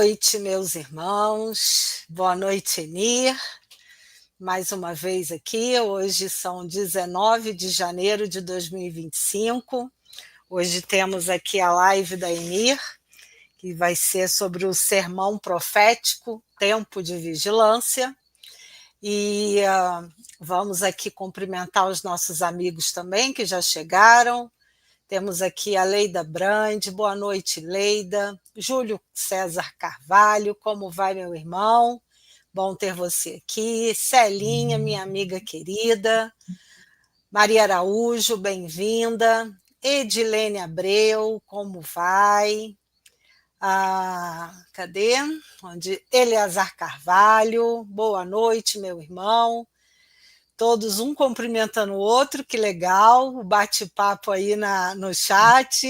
noite, meus irmãos. Boa noite, Enir. Mais uma vez aqui. Hoje são 19 de janeiro de 2025. Hoje temos aqui a live da Enir, que vai ser sobre o sermão profético, Tempo de Vigilância. E vamos aqui cumprimentar os nossos amigos também, que já chegaram. Temos aqui a Leida Brande, boa noite, Leida. Júlio César Carvalho, como vai, meu irmão? Bom ter você aqui. Celinha, minha amiga querida. Maria Araújo, bem-vinda. Edilene Abreu, como vai? Cadê? Eleazar Carvalho, boa noite, meu irmão. Todos um cumprimentando o outro, que legal, o bate-papo aí no chat,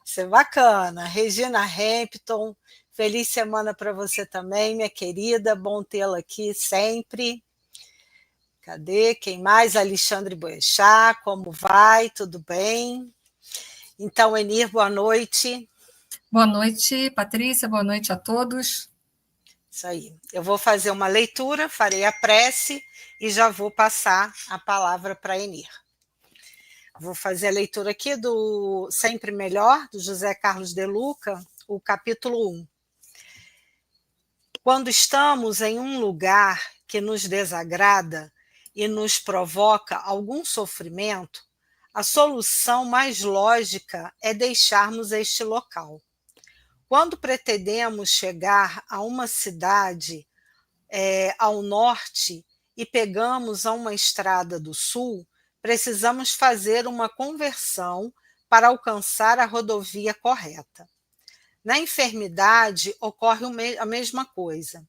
isso é bacana. Regina Hampton, feliz semana para você também, minha querida, bom tê-la aqui sempre. Cadê? Quem mais? Alexandre Boechat, como vai? Tudo bem? Então, Enir, boa noite. Boa noite, Patrícia, boa noite a todos. Isso aí. Eu vou fazer uma leitura, farei a prece e já vou passar a palavra para a Enir. Vou fazer a leitura aqui do Sempre Melhor, do José Carlos de Luca, o capítulo 1. Quando estamos em um lugar que nos desagrada e nos provoca algum sofrimento, a solução mais lógica é deixarmos este local. Quando pretendemos chegar a uma cidade ao norte e pegamos a uma estrada do sul, precisamos fazer uma conversão para alcançar a rodovia correta. Na enfermidade ocorre a mesma coisa.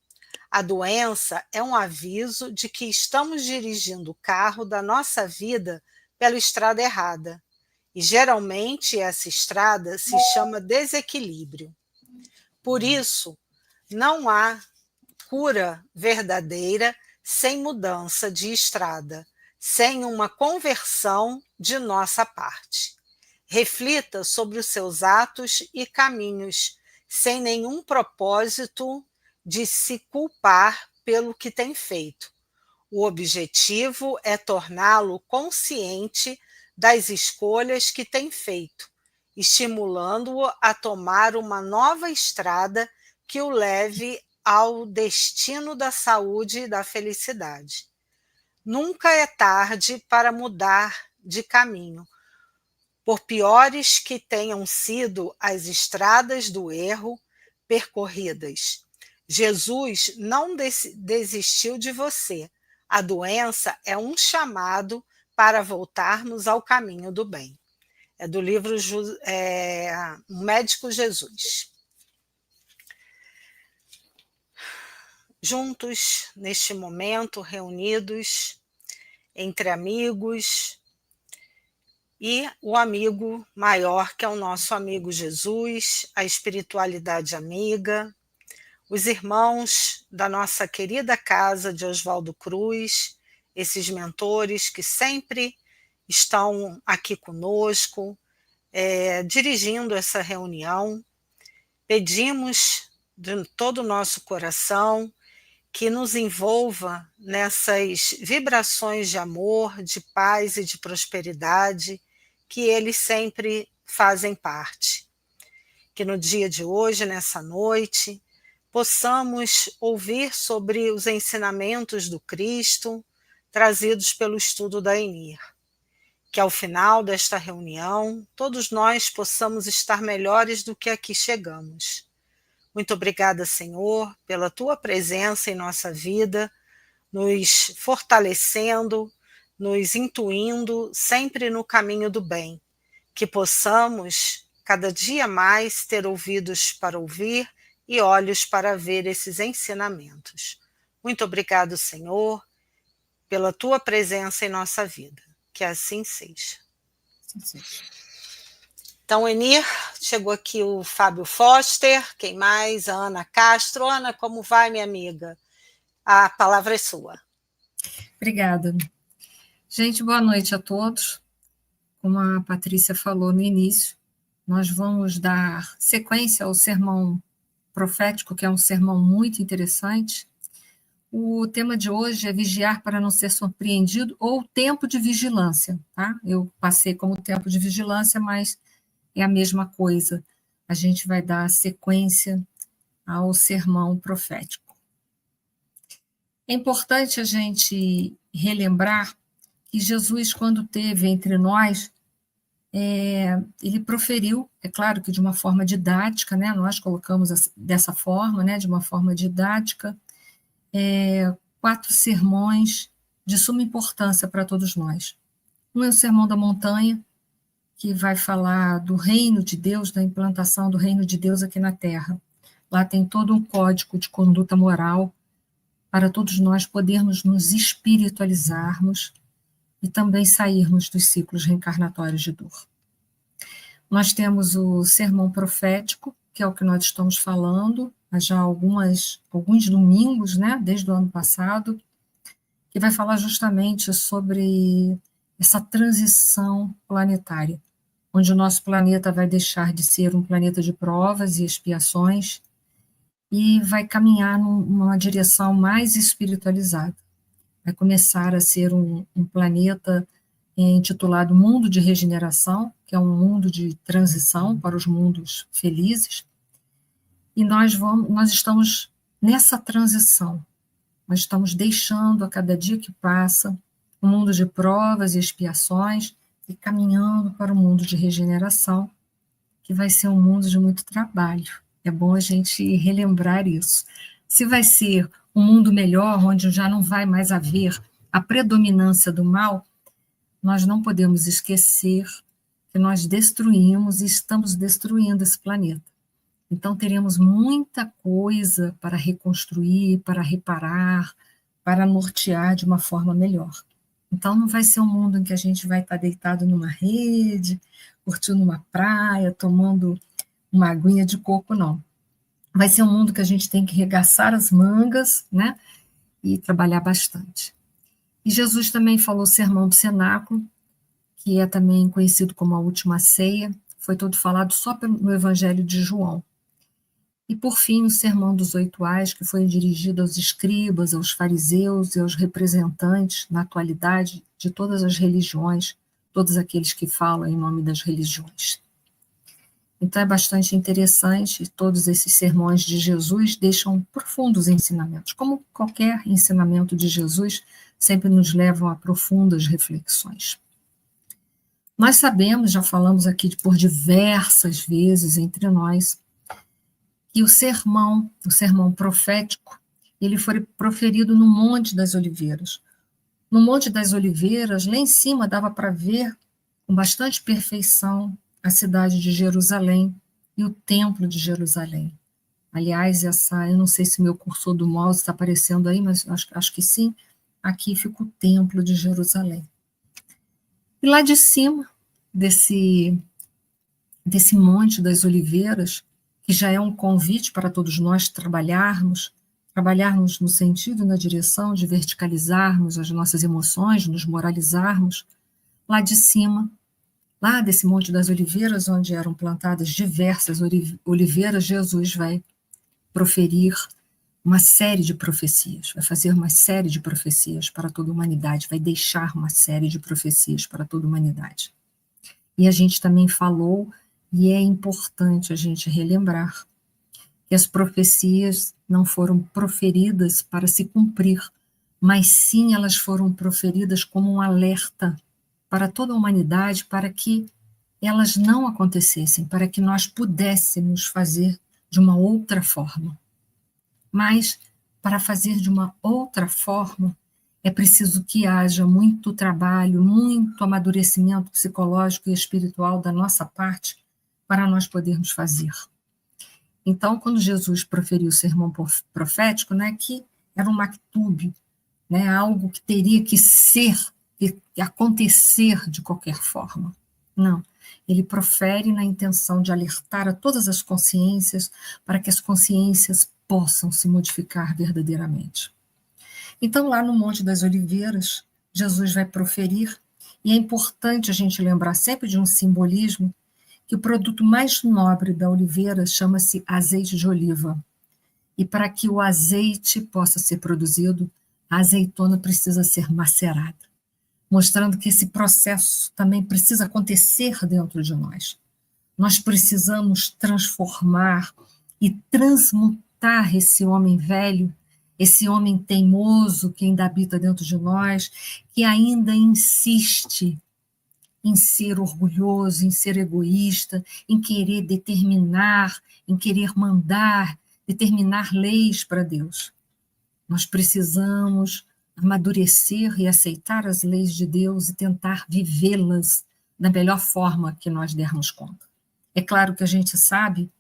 A doença é um aviso de que estamos dirigindo o carro da nossa vida pela estrada errada. E geralmente essa estrada se chama desequilíbrio. Por isso, não há cura verdadeira sem mudança de estrada, sem uma conversão de nossa parte. Reflita sobre os seus atos e caminhos, sem nenhum propósito de se culpar pelo que tem feito. O objetivo é torná-lo consciente das escolhas que tem feito, estimulando-o a tomar uma nova estrada que o leve ao destino da saúde e da felicidade. Nunca é tarde para mudar de caminho, por piores que tenham sido as estradas do erro percorridas. Jesus não desistiu de você. A doença é um chamado para voltarmos ao caminho do bem. É do livro Médico Jesus. Juntos, neste momento, reunidos, entre amigos, e o amigo maior, que é o nosso amigo Jesus, a espiritualidade amiga, os irmãos da nossa querida casa de Oswaldo Cruz, esses mentores que sempre estão aqui conosco, dirigindo essa reunião. Pedimos de todo o nosso coração que nos envolva nessas vibrações de amor, de paz e de prosperidade que eles sempre fazem parte. Que no dia de hoje, nessa noite, possamos ouvir sobre os ensinamentos do Cristo trazidos pelo estudo da Enir. Que ao final desta reunião, todos nós possamos estar melhores do que aqui chegamos. Muito obrigada, Senhor, pela Tua presença em nossa vida, nos fortalecendo, nos intuindo sempre no caminho do bem. Que possamos, cada dia mais, ter ouvidos para ouvir e olhos para ver esses ensinamentos. Muito obrigado, Senhor, pela Tua presença em nossa vida. Que assim seja. Sim. Então, Enir, chegou aqui o Fábio Foster, quem mais? A Ana Castro. Ana, como vai, minha amiga? A palavra é sua. Obrigada. Gente, boa noite a todos. Como a Patrícia falou no início, nós vamos dar sequência ao sermão Profético, que é um sermão muito interessante. O tema de hoje é vigiar para não ser surpreendido ou tempo de vigilância, tá? Eu passei como tempo de vigilância, mas é a mesma coisa. A gente vai dar sequência ao sermão profético. É importante a gente relembrar que Jesus, quando esteve entre nós, ele proferiu, é claro que de uma forma didática, né? Nós colocamos dessa forma, né? De uma forma didática, 4 sermões de suma importância para todos nós. Um é o Sermão da Montanha, que vai falar do reino de Deus, da implantação do reino de Deus aqui na Terra. Lá tem todo um código de conduta moral para todos nós podermos nos espiritualizarmos e também sairmos dos ciclos reencarnatórios de dor. Nós temos o sermão profético, que é o que nós estamos falando, há já alguns domingos, né, desde o ano passado, que vai falar justamente sobre essa transição planetária, onde o nosso planeta vai deixar de ser um planeta de provas e expiações e vai caminhar numa direção mais espiritualizada. Vai começar a ser um planeta intitulado Mundo de Regeneração, que é um mundo de transição para os mundos felizes, e nós estamos nessa transição, nós estamos deixando a cada dia que passa um mundo de provas e expiações e caminhando para o mundo de regeneração, que vai ser um mundo de muito trabalho. É bom a gente relembrar isso. Se vai ser um mundo melhor, onde já não vai mais haver a predominância do mal, nós não podemos esquecer que nós destruímos e estamos destruindo esse planeta. Então, teremos muita coisa para reconstruir, para reparar, para nortear de uma forma melhor. Então, não vai ser um mundo em que a gente vai estar deitado numa rede, curtindo uma praia, tomando uma aguinha de coco, não. Vai ser um mundo que a gente tem que regaçar as mangas, né, e trabalhar bastante. E Jesus também falou o Sermão do Cenáculo, que é também conhecido como a Última Ceia, foi todo falado só no Evangelho de João. E, por fim, o Sermão dos 8 Ais, que foi dirigido aos escribas, aos fariseus e aos representantes, na atualidade, de todas as religiões, todos aqueles que falam em nome das religiões. Então, é bastante interessante, todos esses sermões de Jesus deixam profundos ensinamentos, como qualquer ensinamento de Jesus, sempre nos levam a profundas reflexões. Nós sabemos, já falamos aqui por diversas vezes entre nós, que o sermão profético, ele foi proferido no Monte das Oliveiras. No Monte das Oliveiras, lá em cima, dava para ver com bastante perfeição a cidade de Jerusalém e o Templo de Jerusalém. Aliás, eu não sei se meu cursor do mouse está aparecendo aí, mas acho que sim, aqui fica o Templo de Jerusalém. E lá de cima, desse Monte das Oliveiras, que já é um convite para todos nós trabalharmos no sentido e na direção de verticalizarmos as nossas emoções, nos moralizarmos, lá de cima, lá desse Monte das Oliveiras, onde eram plantadas diversas oliveiras, Jesus vai proferir uma série de profecias, vai fazer uma série de profecias para toda a humanidade, vai deixar uma série de profecias para toda a humanidade. E a gente também falou, e é importante a gente relembrar, que as profecias não foram proferidas para se cumprir, mas sim elas foram proferidas como um alerta para toda a humanidade, para que elas não acontecessem, para que nós pudéssemos fazer de uma outra forma. Mas, para fazer de uma outra forma, é preciso que haja muito trabalho, muito amadurecimento psicológico e espiritual da nossa parte para nós podermos fazer. Então, quando Jesus proferiu o sermão profético, né, que era um maktub, né, algo que teria que ser, que acontecer de qualquer forma. Não, ele profere na intenção de alertar a todas as consciências para que as consciências possam se modificar verdadeiramente. Então, lá no Monte das Oliveiras, Jesus vai proferir, e é importante a gente lembrar sempre de um simbolismo, que o produto mais nobre da oliveira chama-se azeite de oliva. E para que o azeite possa ser produzido, a azeitona precisa ser macerada, mostrando que esse processo também precisa acontecer dentro de nós. Nós precisamos transformar e transmutar esse homem velho, esse homem teimoso que ainda habita dentro de nós, que ainda insiste em ser orgulhoso, em ser egoísta, em querer determinar, em querer mandar, determinar leis para Deus. Nós precisamos amadurecer e aceitar as leis de Deus e tentar vivê-las da melhor forma que nós dermos conta. É claro que a gente sabe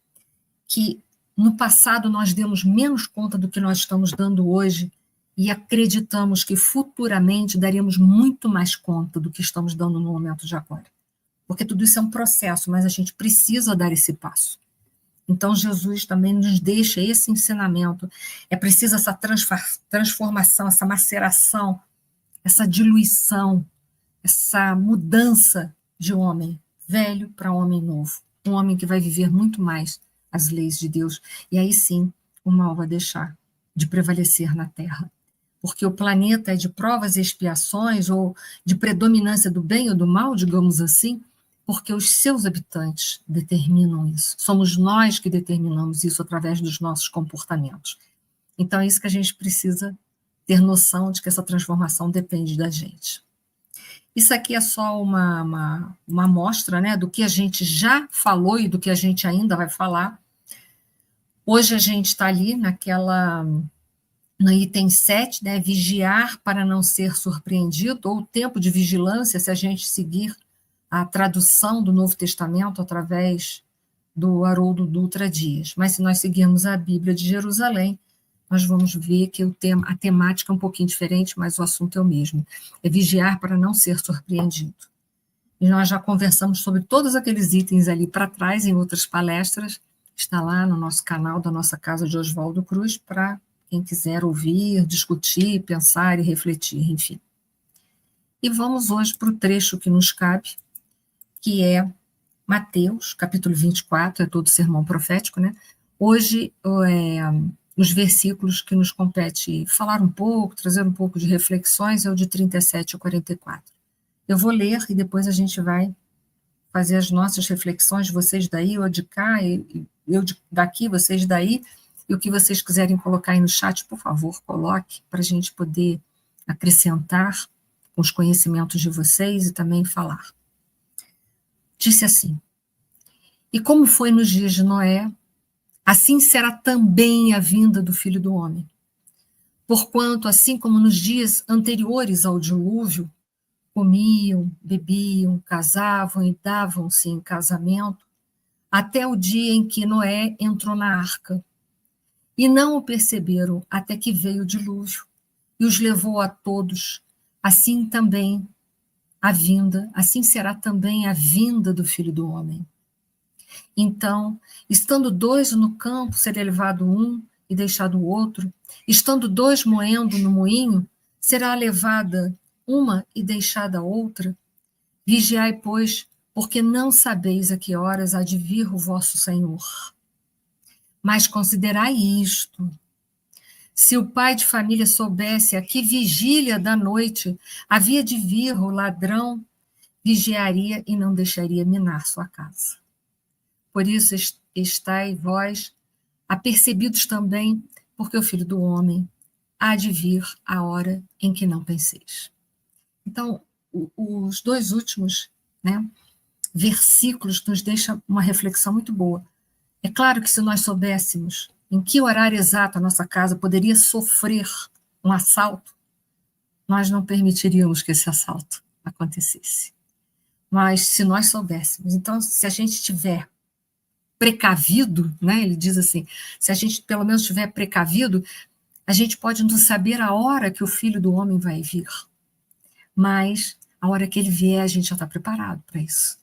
que no passado nós demos menos conta do que nós estamos dando hoje e acreditamos que futuramente daremos muito mais conta do que estamos dando no momento de agora. Porque tudo isso é um processo, mas a gente precisa dar esse passo. Então, Jesus também nos deixa esse ensinamento. É preciso essa transformação, essa maceração, essa diluição, essa mudança de homem velho para homem novo. Um homem que vai viver muito mais as leis de Deus. E aí sim, o mal vai deixar de prevalecer na terra. Porque o planeta é de provas e expiações, ou de predominância do bem ou do mal, digamos assim, porque os seus habitantes determinam isso. Somos nós que determinamos isso através dos nossos comportamentos. Então é isso que a gente precisa ter noção de que essa transformação depende da gente. Isso aqui é só uma amostra, né, do que a gente já falou e do que a gente ainda vai falar. Hoje a gente está ali no item 7, né, vigiar para não ser surpreendido, ou tempo de vigilância, se a gente seguir a tradução do Novo Testamento através do Haroldo Dutra Dias. Mas se nós seguirmos a Bíblia de Jerusalém, nós vamos ver que a temática é um pouquinho diferente, mas o assunto é o mesmo. É vigiar para não ser surpreendido. E nós já conversamos sobre todos aqueles itens ali para trás, em outras palestras. Está lá no nosso canal da nossa Casa de Oswaldo Cruz, para quem quiser ouvir, discutir, pensar e refletir, enfim. E vamos hoje para o trecho que nos cabe, que é Mateus, capítulo 24, é todo sermão profético, né? Hoje, os versículos que nos compete falar um pouco, trazer um pouco de reflexões, é o de 37 a 44. Eu vou ler e depois a gente vai fazer as nossas reflexões, vocês daí, eu de cá, eu daqui, vocês daí, e o que vocês quiserem colocar aí no chat, por favor, coloque, para a gente poder acrescentar com os conhecimentos de vocês e também falar. Disse assim: e como foi nos dias de Noé, assim será também a vinda do Filho do Homem. Porquanto, assim como nos dias anteriores ao dilúvio, comiam, bebiam, casavam e davam-se em casamento, até o dia em que Noé entrou na arca. E não o perceberam até que veio o dilúvio e os levou a todos. Assim será também a vinda do Filho do Homem. Então, estando dois no campo, será levado um e deixado o outro. Estando dois moendo no moinho, será levada uma e deixada a outra. Vigiai, pois, porque não sabeis a que horas há de vir o vosso Senhor. Mas considerai isto: se o pai de família soubesse a que vigília da noite havia de vir o ladrão, vigiaria e não deixaria minar sua casa. Por isso estai vós apercebidos também, porque o Filho do Homem há de vir a hora em que não penseis. Então, os dois últimos, né, versículos nos deixam uma reflexão muito boa. É claro que se nós soubéssemos em que horário exato a nossa casa poderia sofrer um assalto, nós não permitiríamos que esse assalto acontecesse. Mas se nós soubéssemos, então se a gente tiver precavido, né, ele diz assim, se a gente pelo menos tiver precavido, a gente pode não saber a hora que o Filho do Homem vai vir, mas a hora que ele vier a gente já está preparado para isso.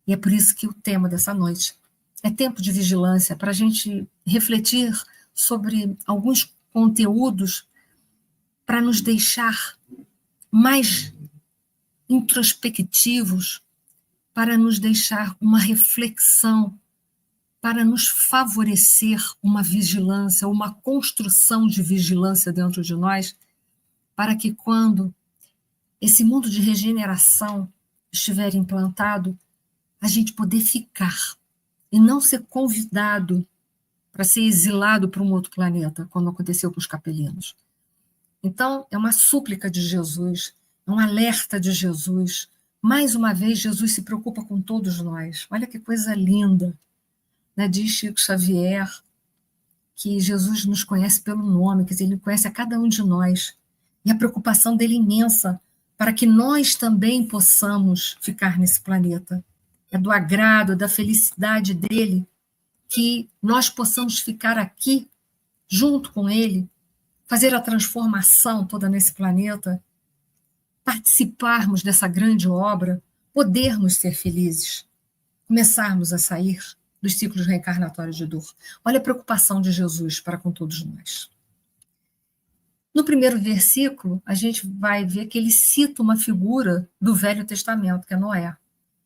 E é por isso que o tema dessa noite é tempo de vigilância, para a gente refletir sobre alguns conteúdos para nos deixar mais introspectivos, para nos deixar uma reflexão, para nos favorecer uma vigilância, uma construção de vigilância dentro de nós, para que quando esse mundo de regeneração estiver implantado, a gente poder ficar e não ser convidado para ser exilado para um outro planeta, como aconteceu com os capelinos. Então, é uma súplica de Jesus, é um alerta de Jesus. Mais uma vez, Jesus se preocupa com todos nós. Olha que coisa linda. Né? Diz Chico Xavier que Jesus nos conhece pelo nome, quer dizer, ele conhece a cada um de nós. E a preocupação dele é imensa para que nós também possamos ficar nesse planeta. É do agrado, da felicidade dele que nós possamos ficar aqui junto com ele, fazer a transformação toda nesse planeta, participarmos dessa grande obra, podermos ser felizes, começarmos a sair dos ciclos reencarnatórios de dor. Olha a preocupação de Jesus para com todos nós. No primeiro versículo, a gente vai ver que ele cita uma figura do Velho Testamento, que é Noé.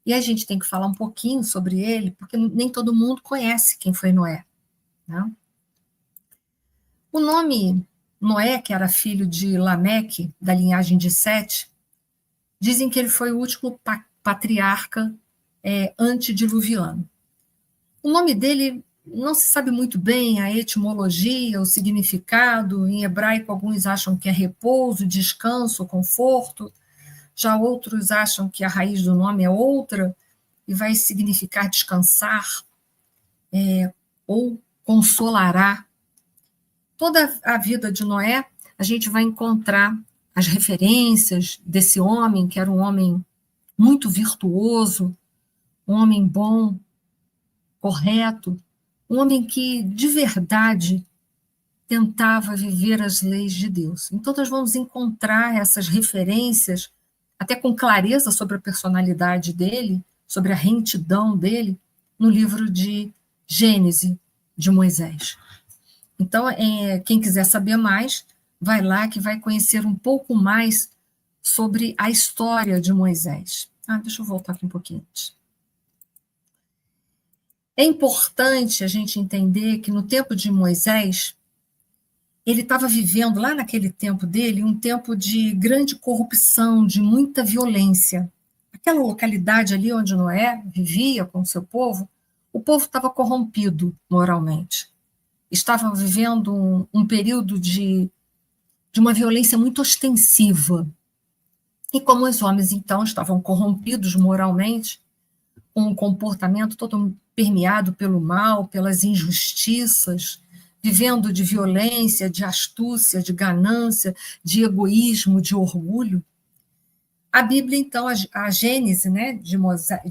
E a gente tem que falar um pouquinho sobre ele, porque nem todo mundo conhece quem foi Noé. Né? O nome Noé, que era filho de Lameque, da linhagem de Sete, dizem que ele foi o último patriarca antediluviano. O nome dele não se sabe muito bem a etimologia, o significado. Em hebraico, alguns acham que é repouso, descanso, conforto. Já outros acham que a raiz do nome é outra e vai significar descansar ou consolará. Toda a vida de Noé, a gente vai encontrar as referências desse homem, que era um homem muito virtuoso, um homem bom, correto, um homem que, de verdade, tentava viver as leis de Deus. Então, nós vamos encontrar essas referências, até com clareza sobre a personalidade dele, sobre a retidão dele, no livro de Gênesis, de Moisés. Então, quem quiser saber mais, vai lá que vai conhecer um pouco mais sobre a história de Moisés. Deixa eu voltar aqui um pouquinho antes. É importante a gente entender que no tempo de Moisés, ele estava vivendo, lá naquele tempo dele, um tempo de grande corrupção, de muita violência. Aquela localidade ali onde Noé vivia com o seu povo, o povo estava corrompido moralmente. Estava vivendo um período de uma violência muito ostensiva. E como os homens, então, estavam corrompidos moralmente, com um comportamento todo permeado pelo mal, pelas injustiças, vivendo de violência, de astúcia, de ganância, de egoísmo, de orgulho. A Bíblia, então, a Gênese, né, de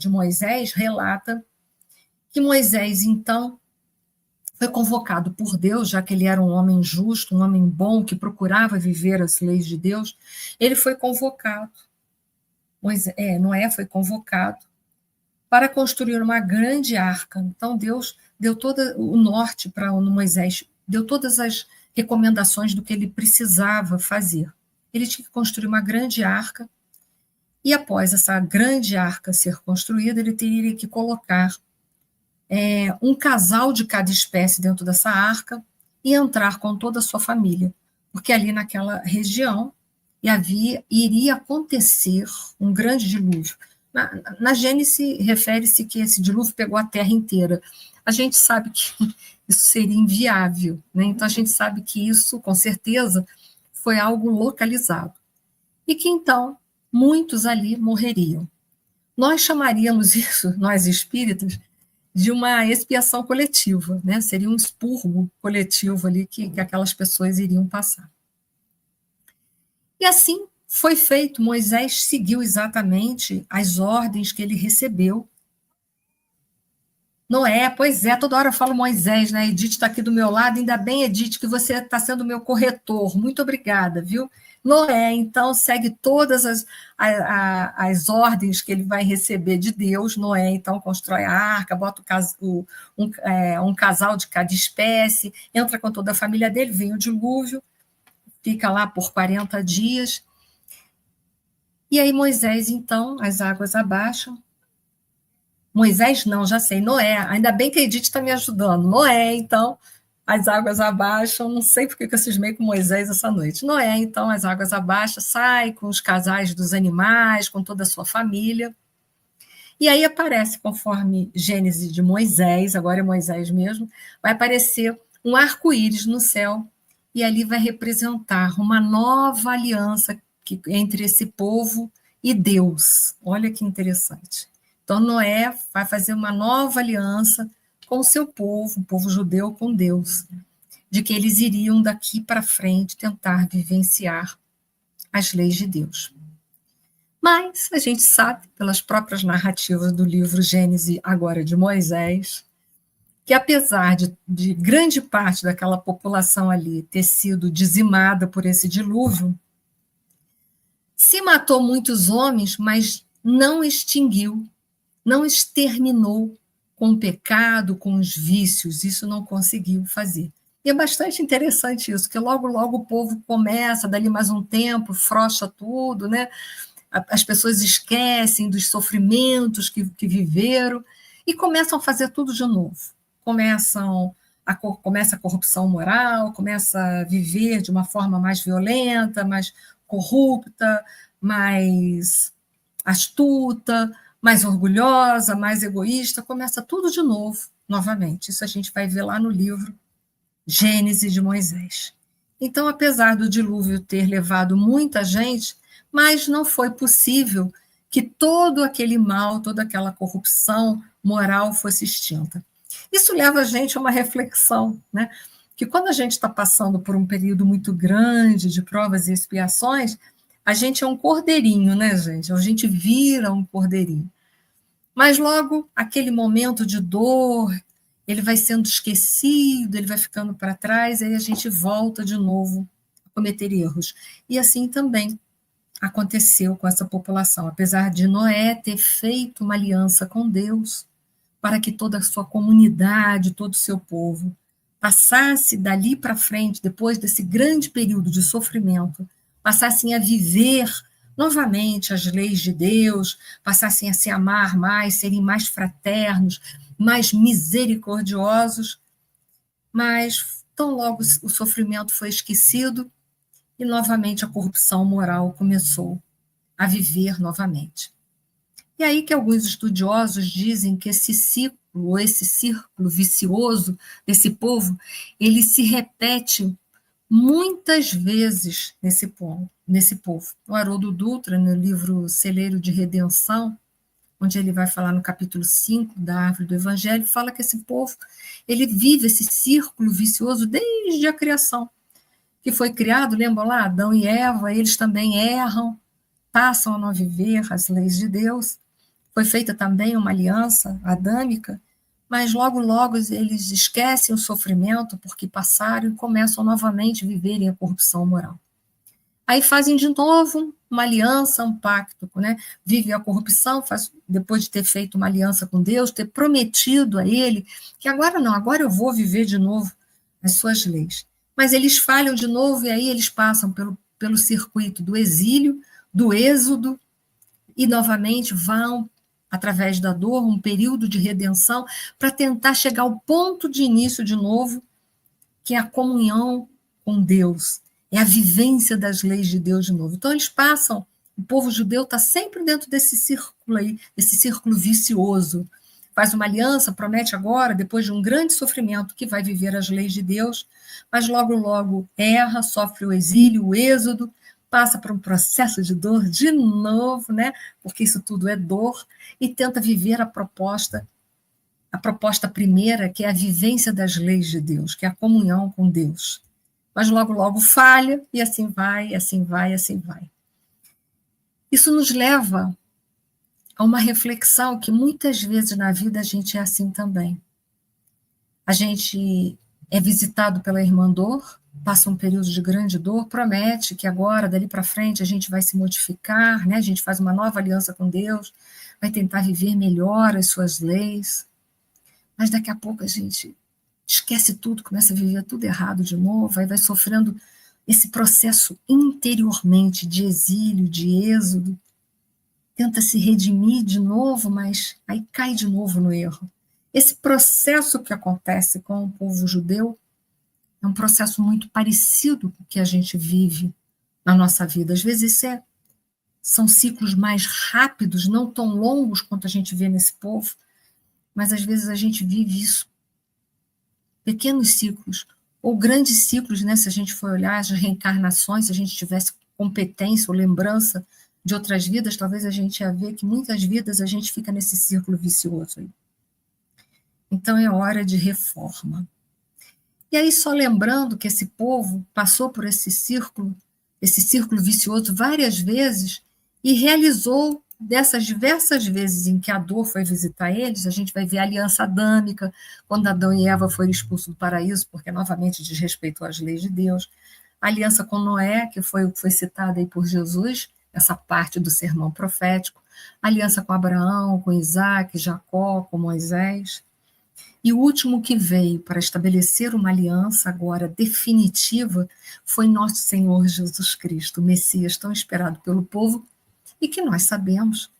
Moisés, relata que Moisés, então, foi convocado por Deus, já que ele era um homem justo, um homem bom, que procurava viver as leis de Deus, ele foi convocado. Noé foi convocado para construir uma grande arca. Então, Deus deu todo o norte para Moisés, deu todas as recomendações do que ele precisava fazer. Ele tinha que construir uma grande arca, e após essa grande arca ser construída, ele teria que colocar um casal de cada espécie dentro dessa arca e entrar com toda a sua família, porque ali naquela região iria acontecer um grande dilúvio. Na Gênesis, refere-se que esse dilúvio pegou a terra inteira. A gente sabe que isso seria inviável, né? Então a gente sabe que isso, com certeza, foi algo localizado. E que, então, muitos ali morreriam. Nós chamaríamos isso, nós espíritas, de uma expiação coletiva, né? Seria um expurgo coletivo ali que aquelas pessoas iriam passar. E assim foi feito. Moisés seguiu exatamente as ordens que ele recebeu. Noé, pois é, toda hora eu falo Moisés, né? Edith está aqui do meu lado, ainda bem, Edith, que você está sendo meu corretor. Muito obrigada, viu? Noé, então, segue todas as ordens que ele vai receber de Deus. Noé, então, constrói a arca, bota um casal de cada espécie, entra com toda a família dele, vem o dilúvio, fica lá por 40 dias. E aí Moisés, então, as águas abaixam, Moisés não, já sei, Noé. Ainda bem que a Edith está me ajudando. Noé, então, as águas abaixam. Não sei porque que eu cismei com Moisés essa noite. Noé, então, as águas abaixam, sai com os casais dos animais, com toda a sua família. E aí aparece, conforme Gênesis de Moisés, agora é Moisés mesmo, vai aparecer um arco-íris no céu, e ali vai representar uma nova aliança entre esse povo e Deus. Olha que interessante. Então, Noé vai fazer uma nova aliança com o seu povo, o povo judeu, com Deus, de que eles iriam daqui para frente tentar vivenciar as leis de Deus. Mas a gente sabe, pelas próprias narrativas do livro Gênesis, agora de Moisés, que apesar de grande parte daquela população ali ter sido dizimada por esse dilúvio, se matou muitos homens, mas não extinguiu, não exterminou com o pecado, com os vícios, isso não conseguiu fazer. E é bastante interessante isso, que logo, logo o povo começa, dali mais um tempo, frouxa tudo, né? As pessoas esquecem dos sofrimentos que viveram e começam a fazer tudo de novo. Começa a corrupção moral, começa a viver de uma forma mais violenta, mais corrupta, mais astuta, mais orgulhosa, mais egoísta, começa tudo de novo, novamente. Isso a gente vai ver lá no livro Gênesis de Moisés. Então, apesar do dilúvio ter levado muita gente, mas não foi possível que todo aquele mal, toda aquela corrupção moral fosse extinta. Isso leva a gente a uma reflexão, né? Que quando a gente está passando por um período muito grande de provas e expiações, a gente é um cordeirinho, né, gente? A gente vira um cordeirinho. Mas logo, aquele momento de dor, ele vai sendo esquecido, ele vai ficando para trás, aí a gente volta de novo a cometer erros. E assim também aconteceu com essa população. Apesar de Noé ter feito uma aliança com Deus para que toda a sua comunidade, todo o seu povo, passasse dali para frente, depois desse grande período de sofrimento, passassem a viver novamente as leis de Deus, passassem a se amar mais, serem mais fraternos, mais misericordiosos, mas tão logo o sofrimento foi esquecido e novamente a corrupção moral começou a viver novamente. E aí que alguns estudiosos dizem que esse ciclo, ou esse círculo vicioso desse povo, ele se repete muitas vezes nesse povo. O Haroldo Dutra, no livro Celeiro de Redenção, onde ele vai falar no capítulo 5 da Árvore do Evangelho, fala que esse povo, ele vive esse círculo vicioso desde a criação, que foi criado, lembram lá, Adão e Eva, eles também erram, passam a não viver as leis de Deus. Foi feita também uma aliança adâmica, mas logo, logo eles esquecem o sofrimento porque passaram e começam novamente a viverem a corrupção moral. Aí fazem de novo uma aliança, um pacto, né? Vivem a corrupção, depois de ter feito uma aliança com Deus, ter prometido a ele que agora não, agora eu vou viver de novo as suas leis. Mas eles falham de novo e aí eles passam pelo circuito do exílio, do êxodo, e novamente vão, através da dor, um período de redenção, para tentar chegar ao ponto de início de novo, que é a comunhão com Deus, é a vivência das leis de Deus de novo. Então eles passam, o povo judeu está sempre dentro desse círculo aí, desse círculo vicioso, faz uma aliança, promete agora, depois de um grande sofrimento, que vai viver as leis de Deus, mas logo, logo erra, sofre o exílio, o êxodo, passa por um processo de dor de novo, né? Porque isso tudo é dor, e tenta viver a proposta primeira, que é a vivência das leis de Deus, que é a comunhão com Deus. Mas logo, logo falha, e assim vai, assim vai, assim vai. Isso nos leva a uma reflexão que muitas vezes na vida a gente é assim também. A gente é visitado pela irmã dor, passa um período de grande dor, promete que agora, dali para frente, a gente vai se modificar, né? A gente faz uma nova aliança com Deus, vai tentar viver melhor as suas leis, mas daqui a pouco a gente esquece tudo, começa a viver tudo errado de novo, aí vai sofrendo esse processo interiormente de exílio, de êxodo, tenta se redimir de novo, mas aí cai de novo no erro. Esse processo que acontece com o povo judeu é um processo muito parecido com o que a gente vive na nossa vida. Às vezes são ciclos mais rápidos, não tão longos quanto a gente vê nesse povo, mas às vezes a gente vive isso. Pequenos ciclos, ou grandes ciclos, né, se a gente for olhar as reencarnações, se a gente tivesse competência ou lembrança de outras vidas, talvez a gente ia ver que muitas vidas a gente fica nesse círculo vicioso aí. Então é hora de reforma. E aí, só lembrando que esse povo passou por esse círculo vicioso várias vezes e realizou dessas diversas vezes em que a dor foi visitar eles, a gente vai ver a aliança adâmica, quando Adão e Eva foram expulsos do paraíso, porque novamente desrespeitou as leis de Deus, a aliança com Noé, que foi citada aí por Jesus, essa parte do sermão profético, a aliança com Abraão, com Isaac, Jacó, com Moisés. E o último que veio para estabelecer uma aliança agora definitiva foi nosso Senhor Jesus Cristo, o Messias tão esperado pelo povo, e que nós sabemos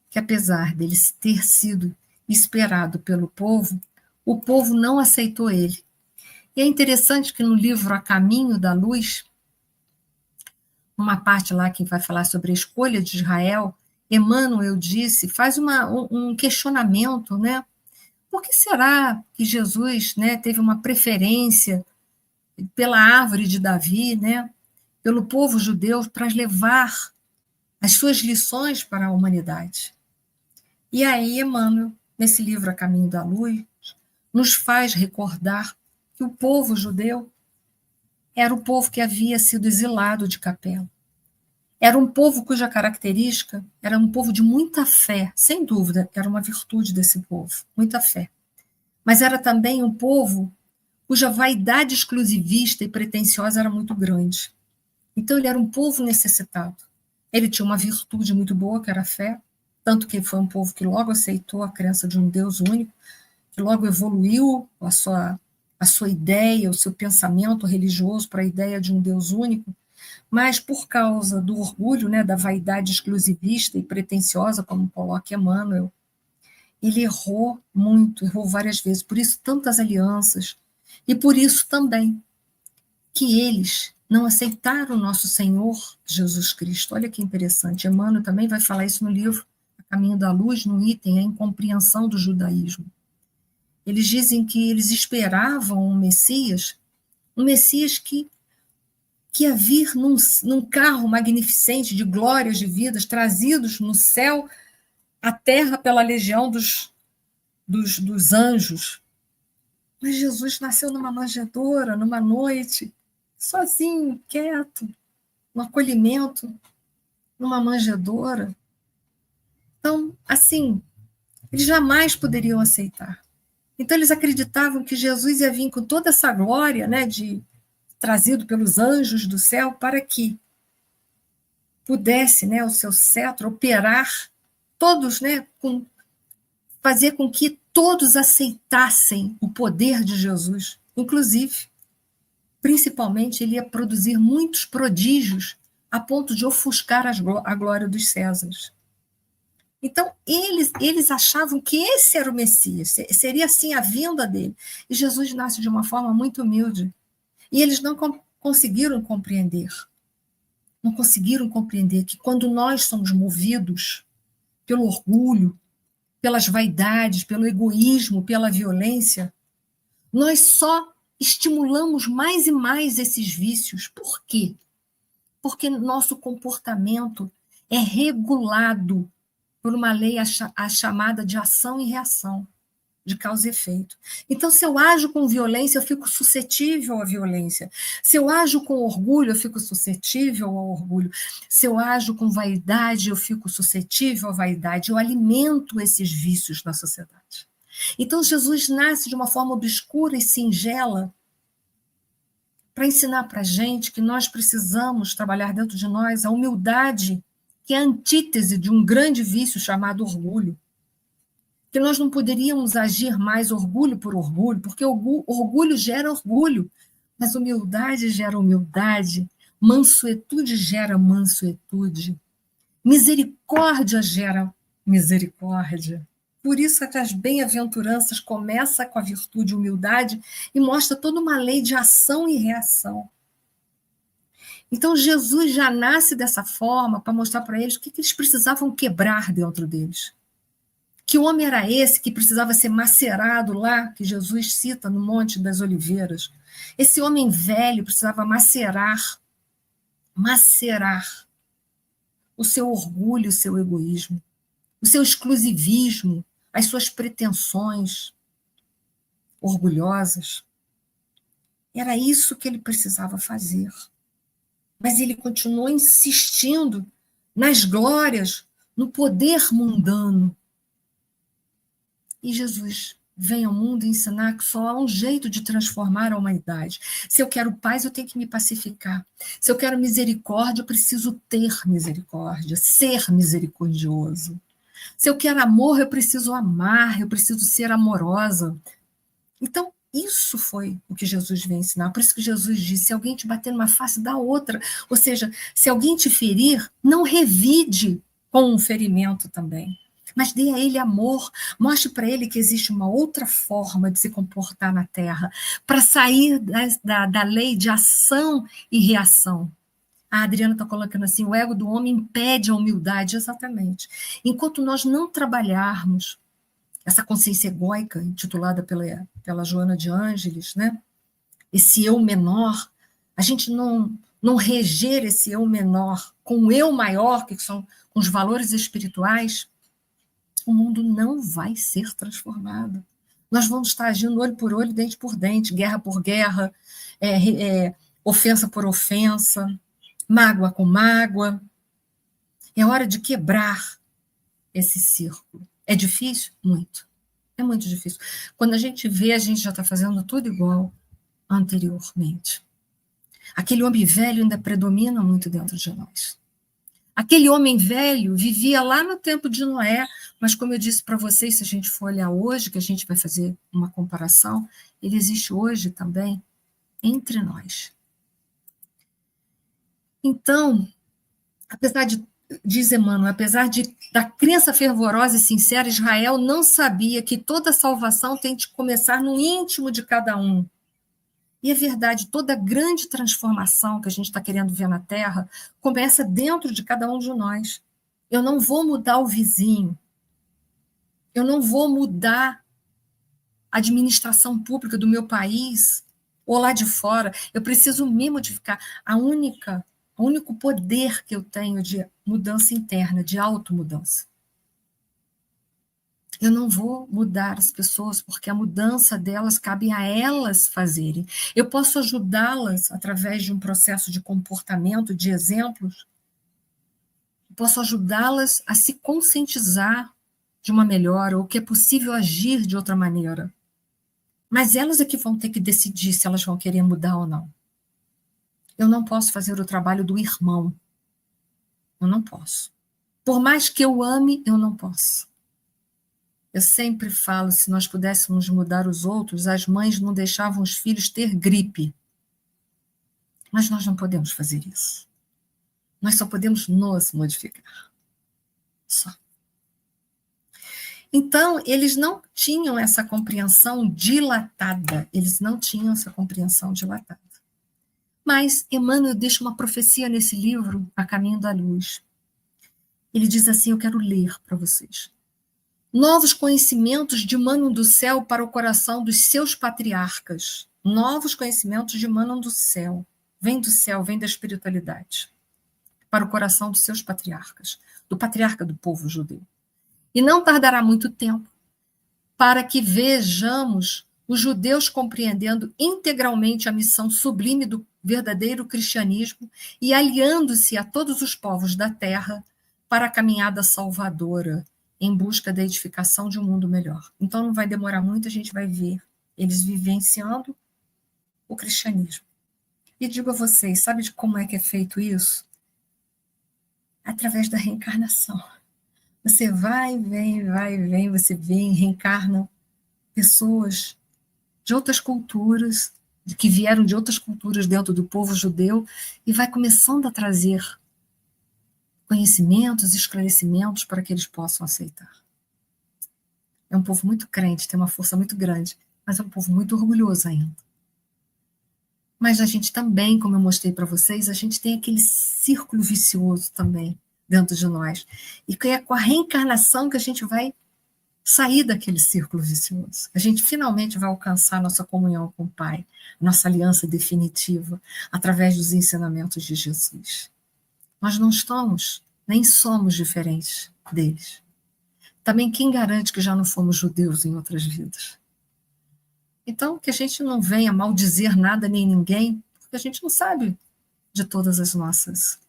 que, apesar dele ter sido esperado pelo povo, o povo não aceitou ele. E é interessante que no livro A Caminho da Luz, uma parte lá que vai falar sobre a escolha de Israel, Emmanuel faz um questionamento, né? Por que será que Jesus, né, teve uma preferência pela árvore de Davi, né, pelo povo judeu, para levar as suas lições para a humanidade? E aí, Emmanuel, nesse livro A Caminho da Luz, nos faz recordar que o povo judeu era o povo que havia sido exilado de Capela. Era um povo cuja característica era um povo de muita fé, sem dúvida, era uma virtude desse povo, muita fé. Mas era também um povo cuja vaidade exclusivista e pretensiosa era muito grande. Então ele era um povo necessitado. Ele tinha uma virtude muito boa, que era a fé, tanto que foi um povo que logo aceitou a crença de um Deus único, que logo evoluiu a sua ideia, o seu pensamento religioso para a ideia de um Deus único, mas por causa do orgulho, né, da vaidade exclusivista e pretensiosa, como coloca Emmanuel, ele errou muito, errou várias vezes, por isso tantas alianças, e por isso também que eles não aceitaram o nosso Senhor Jesus Cristo. Olha que interessante, Emmanuel também vai falar isso no livro A Caminho da Luz, no item A Incompreensão do Judaísmo. Eles dizem que eles esperavam um Messias que ia vir num carro magnificente de glórias de vidas, trazidos no céu à terra pela legião dos anjos. Mas Jesus nasceu numa manjedoura, numa noite, sozinho, quieto, no acolhimento, numa manjedoura. Então, assim, eles jamais poderiam aceitar. Então, eles acreditavam que Jesus ia vir com toda essa glória, né, trazido pelos anjos do céu, para que pudesse, né, o seu cetro operar todos, né, fazer com que todos aceitassem o poder de Jesus. Inclusive, principalmente, ele ia produzir muitos prodígios a ponto de ofuscar a glória dos Césares. Então, eles achavam que esse era o Messias, seria assim a vinda dele. E Jesus nasce de uma forma muito humilde. E eles não conseguiram compreender. Não conseguiram compreender que quando nós somos movidos pelo orgulho, pelas vaidades, pelo egoísmo, pela violência, nós só estimulamos mais e mais esses vícios. Por quê? Porque nosso comportamento é regulado por uma lei a chamada de ação e reação, de causa e efeito. Então, se eu ajo com violência, eu fico suscetível à violência. Se eu ajo com orgulho, eu fico suscetível ao orgulho. Se eu ajo com vaidade, eu fico suscetível à vaidade. Eu alimento esses vícios na sociedade. Então, Jesus nasce de uma forma obscura e singela para ensinar para a gente que nós precisamos trabalhar dentro de nós a humildade, que é a antítese de um grande vício chamado orgulho. Que nós não poderíamos agir mais orgulho por orgulho, porque orgulho gera orgulho, mas humildade gera humildade, mansuetude gera mansuetude, Misericórdia gera misericórdia. Por isso é que as bem-aventuranças começam com a virtude e humildade e mostra toda uma lei de ação e reação. Então, Jesus já nasce dessa forma para mostrar para eles o que eles precisavam quebrar dentro deles. Que homem era esse que precisava ser macerado lá, que Jesus cita no Monte das Oliveiras? Esse homem velho precisava macerar o seu orgulho, o seu egoísmo, o seu exclusivismo, as suas pretensões orgulhosas. Era isso que ele precisava fazer. Mas ele continuou insistindo nas glórias, no poder mundano. E Jesus vem ao mundo ensinar que só há um jeito de transformar a humanidade. Se eu quero paz, eu tenho que me pacificar. Se eu quero misericórdia, eu preciso ter misericórdia, ser misericordioso. Se eu quero amor, eu preciso amar, eu preciso ser amorosa. Então, isso foi o que Jesus veio ensinar. Por isso que Jesus disse, se alguém te bater numa face, dá outra. Ou seja, se alguém te ferir, não revide com um ferimento também. Mas dê a ele amor, mostre para ele que existe uma outra forma de se comportar na Terra, para sair da lei de ação e reação. A Adriana está colocando assim, o ego do homem impede a humildade, exatamente. Enquanto nós não trabalharmos essa consciência egóica, intitulada pela Joana de Ângeles, né? Esse eu menor, a gente não reger esse eu menor com o eu maior, que são os valores espirituais, o mundo não vai ser transformado. Nós vamos estar agindo olho por olho, dente por dente, guerra por guerra, ofensa por ofensa, mágoa com mágoa. É hora de quebrar esse círculo. É difícil? Muito. É muito difícil. Quando a gente vê, a gente já está fazendo tudo igual anteriormente. Aquele homem velho ainda predomina muito dentro de nós. Aquele homem velho vivia lá no tempo de Noé, mas como eu disse para vocês, se a gente for olhar hoje, que a gente vai fazer uma comparação, ele existe hoje também entre nós. Então, diz Emmanuel, apesar da crença fervorosa e sincera, Israel não sabia que toda salvação tem de começar no íntimo de cada um. E é verdade, toda grande transformação que a gente está querendo ver na Terra começa dentro de cada um de nós. Eu não vou mudar o vizinho. Eu não vou mudar a administração pública do meu país ou lá de fora. Eu preciso me modificar. O único poder que eu tenho de mudança interna, de automudança. Eu não vou mudar as pessoas, porque a mudança delas cabe a elas fazerem. Eu posso ajudá-las através de um processo de comportamento, de exemplos. Eu posso ajudá-las a se conscientizar de uma melhora, ou que é possível agir de outra maneira. Mas elas é que vão ter que decidir se elas vão querer mudar ou não. Eu não posso fazer o trabalho do irmão. Eu não posso. Por mais que eu ame, eu não posso. Eu sempre falo, se nós pudéssemos mudar os outros, as mães não deixavam os filhos ter gripe. Mas nós não podemos fazer isso. Nós só podemos nos modificar. Só. Então, eles não tinham essa compreensão dilatada. Eles não tinham essa compreensão dilatada. Mas Emmanuel deixa uma profecia nesse livro, A Caminho da Luz. Ele diz assim, eu quero ler para vocês. Novos conhecimentos dimanam do céu para o coração dos seus patriarcas. Novos conhecimentos dimanam do céu, vem da espiritualidade, para o coração dos seus patriarcas, do patriarca do povo judeu. E não tardará muito tempo para que vejamos os judeus compreendendo integralmente a missão sublime do verdadeiro cristianismo e aliando-se a todos os povos da terra para a caminhada salvadora, em busca da edificação de um mundo melhor. Então não vai demorar muito, a gente vai ver eles vivenciando o cristianismo. E digo a vocês, sabe de como é que é feito isso? Através da reencarnação. Você vai, vem, você vem, reencarna pessoas de outras culturas, que vieram de outras culturas dentro do povo judeu, e vai começando a trazer conhecimentos, esclarecimentos para que eles possam aceitar. É um povo muito crente, tem uma força muito grande, mas é um povo muito orgulhoso ainda. Mas a gente também, como eu mostrei para vocês, a gente tem aquele círculo vicioso também dentro de nós. E que é com a reencarnação que a gente vai sair daquele círculo vicioso. A gente finalmente vai alcançar nossa comunhão com o Pai, nossa aliança definitiva, através dos ensinamentos de Jesus. Nós não estamos, nem somos diferentes deles. Também quem garante que já não fomos judeus em outras vidas? Então, que a gente não venha maldizer nada nem ninguém, porque a gente não sabe de todas as nossas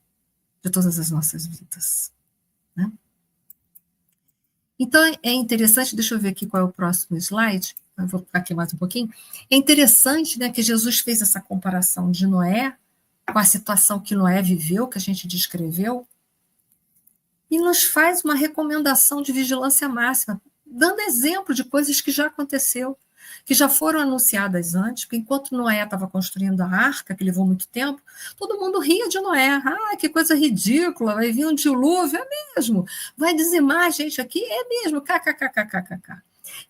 vidas. Né? Então, é interessante, deixa eu ver aqui qual é o próximo slide, eu vou ficar aqui mais um pouquinho. É interessante, né, que Jesus fez essa comparação de Noé com a situação que Noé viveu, que a gente descreveu, e nos faz uma recomendação de vigilância máxima, dando exemplo de coisas que já aconteceu, que já foram anunciadas antes, porque enquanto Noé estava construindo a arca, que levou muito tempo, todo mundo ria de Noé. Ah, que coisa ridícula, vai vir um dilúvio, é mesmo. Vai dizimar a gente aqui, é mesmo, kkkkkk.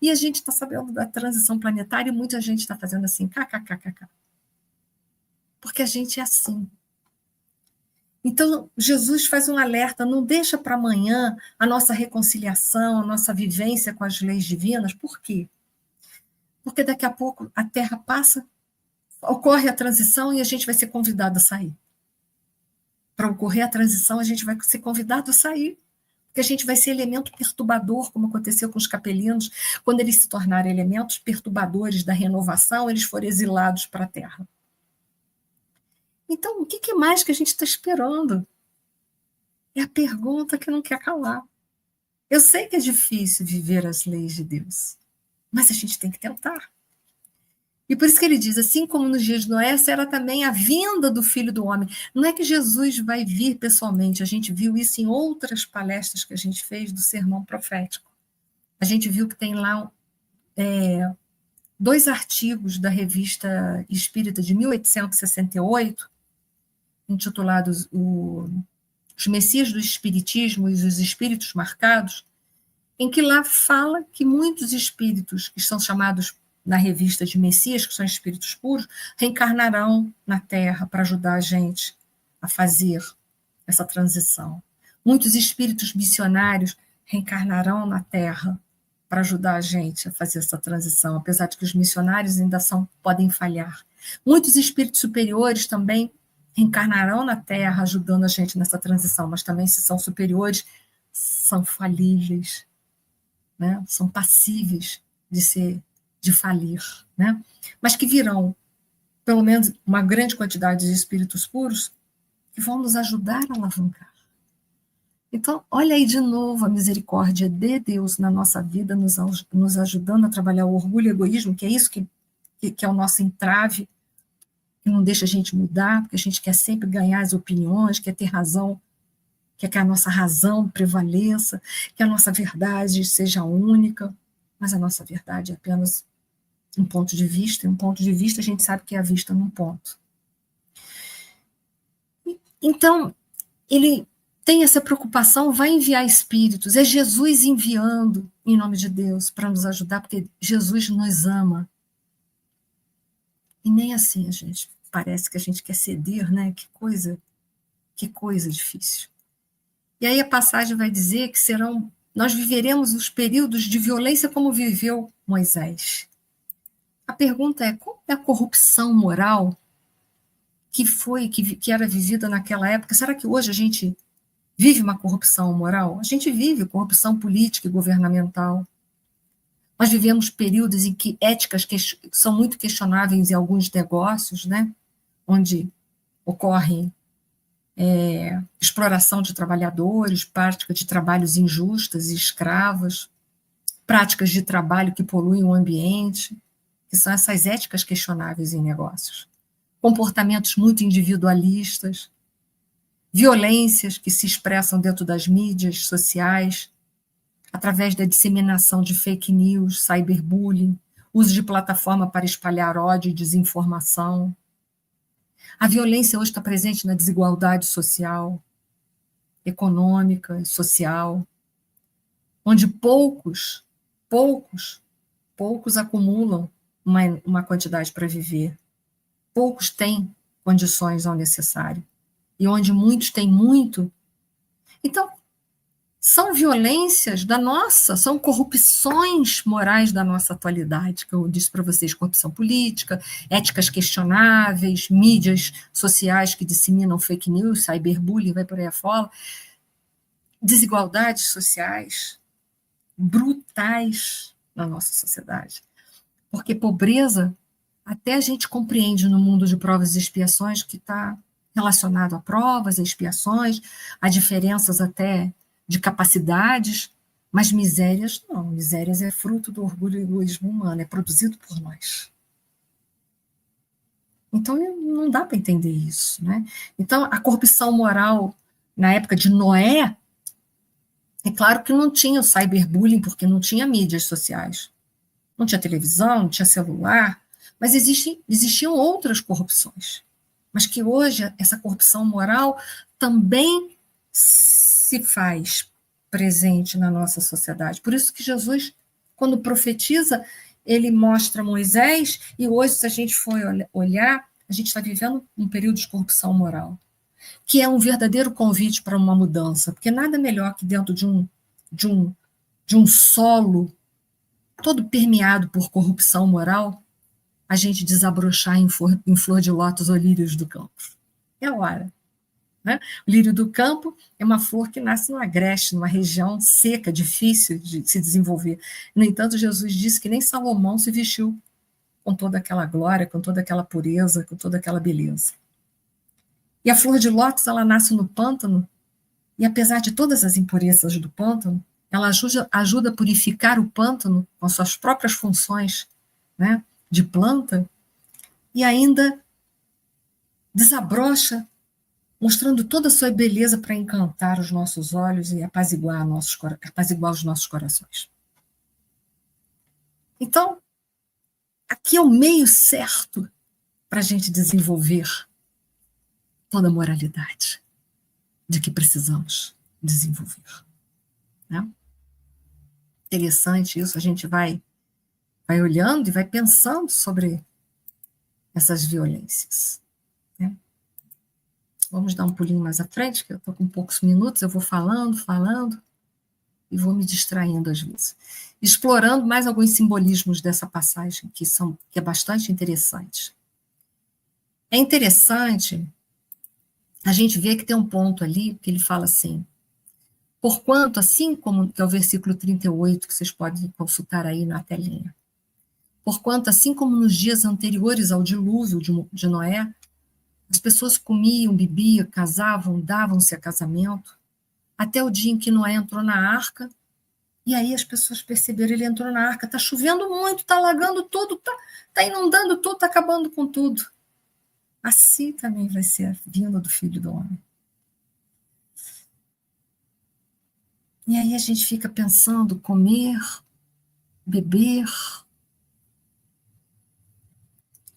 E a gente está sabendo da transição planetária e muita gente está fazendo assim, kkkk. Porque a gente é assim. Então, Jesus faz um alerta, não deixa para amanhã a nossa reconciliação, a nossa vivência com as leis divinas. Por quê? Porque daqui a pouco a Terra passa, ocorre a transição e a gente vai ser convidado a sair. Para ocorrer a transição, a gente vai ser convidado a sair, porque a gente vai ser elemento perturbador, como aconteceu com os capelinos, quando eles se tornaram elementos perturbadores da renovação, eles foram exilados para a Terra. Então, o que mais que a gente está esperando? É a pergunta que não quer calar. Eu sei que é difícil viver as leis de Deus, mas a gente tem que tentar. E por isso que ele diz, assim como nos dias de Noé, será também a vinda do Filho do Homem. Não é que Jesus vai vir pessoalmente, a gente viu isso em outras palestras que a gente fez do sermão profético. A gente viu que tem lá 2 artigos da Revista Espírita de 1868, intitulados Os Messias do Espiritismo e os Espíritos Marcados, em que lá fala que muitos espíritos que são chamados na revista de Messias, que são espíritos puros, reencarnarão na Terra para ajudar a gente a fazer essa transição. Muitos espíritos missionários reencarnarão na Terra para ajudar a gente a fazer essa transição, apesar de que os missionários ainda podem falhar. Muitos espíritos superiores também reencarnarão na Terra ajudando a gente nessa transição, mas também, se são superiores, são falíveis, né? São passíveis de falir, né? Mas que virão, pelo menos, uma grande quantidade de espíritos puros que vão nos ajudar a alavancar. Então, olha aí de novo a misericórdia de Deus na nossa vida, nos ajudando a trabalhar o orgulho e o egoísmo, que é isso que é o nosso entrave, que não deixa a gente mudar, porque a gente quer sempre ganhar as opiniões, quer ter razão, quer que a nossa razão prevaleça, que a nossa verdade seja única, mas a nossa verdade é apenas um ponto de vista, e um ponto de vista a gente sabe que é a vista num ponto. Então, ele tem essa preocupação, vai enviar espíritos, é Jesus enviando, em nome de Deus, para nos ajudar, porque Jesus nos ama. E nem assim a gente, parece que a gente quer ceder, né? Que coisa difícil. E aí a passagem vai dizer que nós viveremos os períodos de violência como viveu Moisés. A pergunta é, qual é a corrupção moral que era vivida naquela época? Será que hoje a gente vive uma corrupção moral? A gente vive corrupção política e governamental. Nós vivemos períodos em que éticas são muito questionáveis em alguns negócios, né? Onde ocorre exploração de trabalhadores, prática de trabalhos injustas e escravas, práticas de trabalho que poluem o ambiente, que são essas éticas questionáveis em negócios. Comportamentos muito individualistas, violências que se expressam dentro das mídias sociais, através da disseminação de fake news, cyberbullying, uso de plataforma para espalhar ódio e desinformação. A violência hoje está presente na desigualdade social, econômica, social, onde poucos acumulam uma quantidade para viver, poucos têm condições ao necessário, e onde muitos têm muito. Então, são violências são corrupções morais da nossa atualidade, que eu disse para vocês, corrupção política, éticas questionáveis, mídias sociais que disseminam fake news, cyberbullying, vai por aí afora, desigualdades sociais brutais na nossa sociedade. Porque pobreza, até a gente compreende no mundo de provas e expiações que está relacionado a provas, a expiações, a diferenças até de capacidades, mas misérias não. Misérias é fruto do orgulho e egoísmo humano, é produzido por nós. Então, não dá para entender isso, né? Então, a corrupção moral na época de Noé, é claro que não tinha o cyberbullying, porque não tinha mídias sociais. Não tinha televisão, não tinha celular, mas existiam outras corrupções. Mas que hoje essa corrupção moral também se faz presente na nossa sociedade. Por isso que Jesus, quando profetiza, ele mostra Moisés, e hoje, se a gente for olhar, a gente está vivendo um período de corrupção moral, que é um verdadeiro convite para uma mudança, porque nada melhor que dentro de um solo todo permeado por corrupção moral, a gente desabrochar em flor de lótus ou lírios do campo. É a hora. Né? O lírio do campo é uma flor que nasce numa agreste, numa região seca, difícil de se desenvolver. No entanto, Jesus disse que nem Salomão se vestiu com toda aquela glória, com toda aquela pureza, com toda aquela beleza. E a flor de lótus, ela nasce no pântano, e apesar de todas as impurezas do pântano, ela ajuda a purificar o pântano com suas próprias funções, né, de planta, e ainda desabrocha, mostrando toda a sua beleza para encantar os nossos olhos e apaziguar os nossos corações. Então, aqui é o meio certo para a gente desenvolver toda a moralidade de que precisamos desenvolver. Né? Interessante isso, a gente vai olhando e vai pensando sobre essas violências. Né? Vamos dar um pulinho mais à frente, que eu estou com poucos minutos, eu vou falando, e vou me distraindo às vezes. Explorando mais alguns simbolismos dessa passagem, que é bastante interessante. É interessante a gente ver que tem um ponto ali, que ele fala assim, porquanto, assim como, que é o versículo 38, que vocês podem consultar aí na telinha, porquanto, assim como nos dias anteriores ao dilúvio de Noé, as pessoas comiam, bebiam, casavam, davam-se a casamento, até o dia em que Noé entrou na arca, e aí as pessoas perceberam, ele entrou na arca, está chovendo muito, está alagando tudo, está inundando tudo, está acabando com tudo. Assim também vai ser a vinda do Filho do Homem. E aí a gente fica pensando, comer, beber.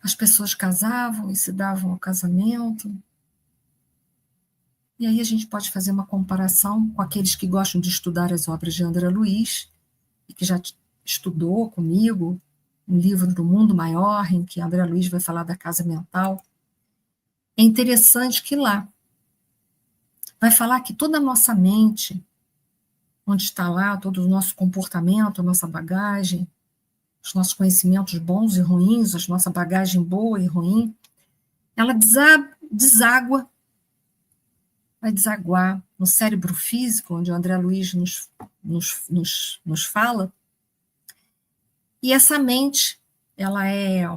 As pessoas casavam e se davam ao casamento. E aí a gente pode fazer uma comparação com aqueles que gostam de estudar as obras de André Luiz, e que já estudou comigo um livro do Mundo Maior, em que André Luiz vai falar da casa mental. É interessante que lá vai falar que toda a nossa mente, onde está lá todo o nosso comportamento, a nossa bagagem, os nossos conhecimentos bons e ruins, a nossa bagagem boa e ruim, ela deságua, vai desaguar no cérebro físico, onde o André Luiz nos fala, e essa mente, ela é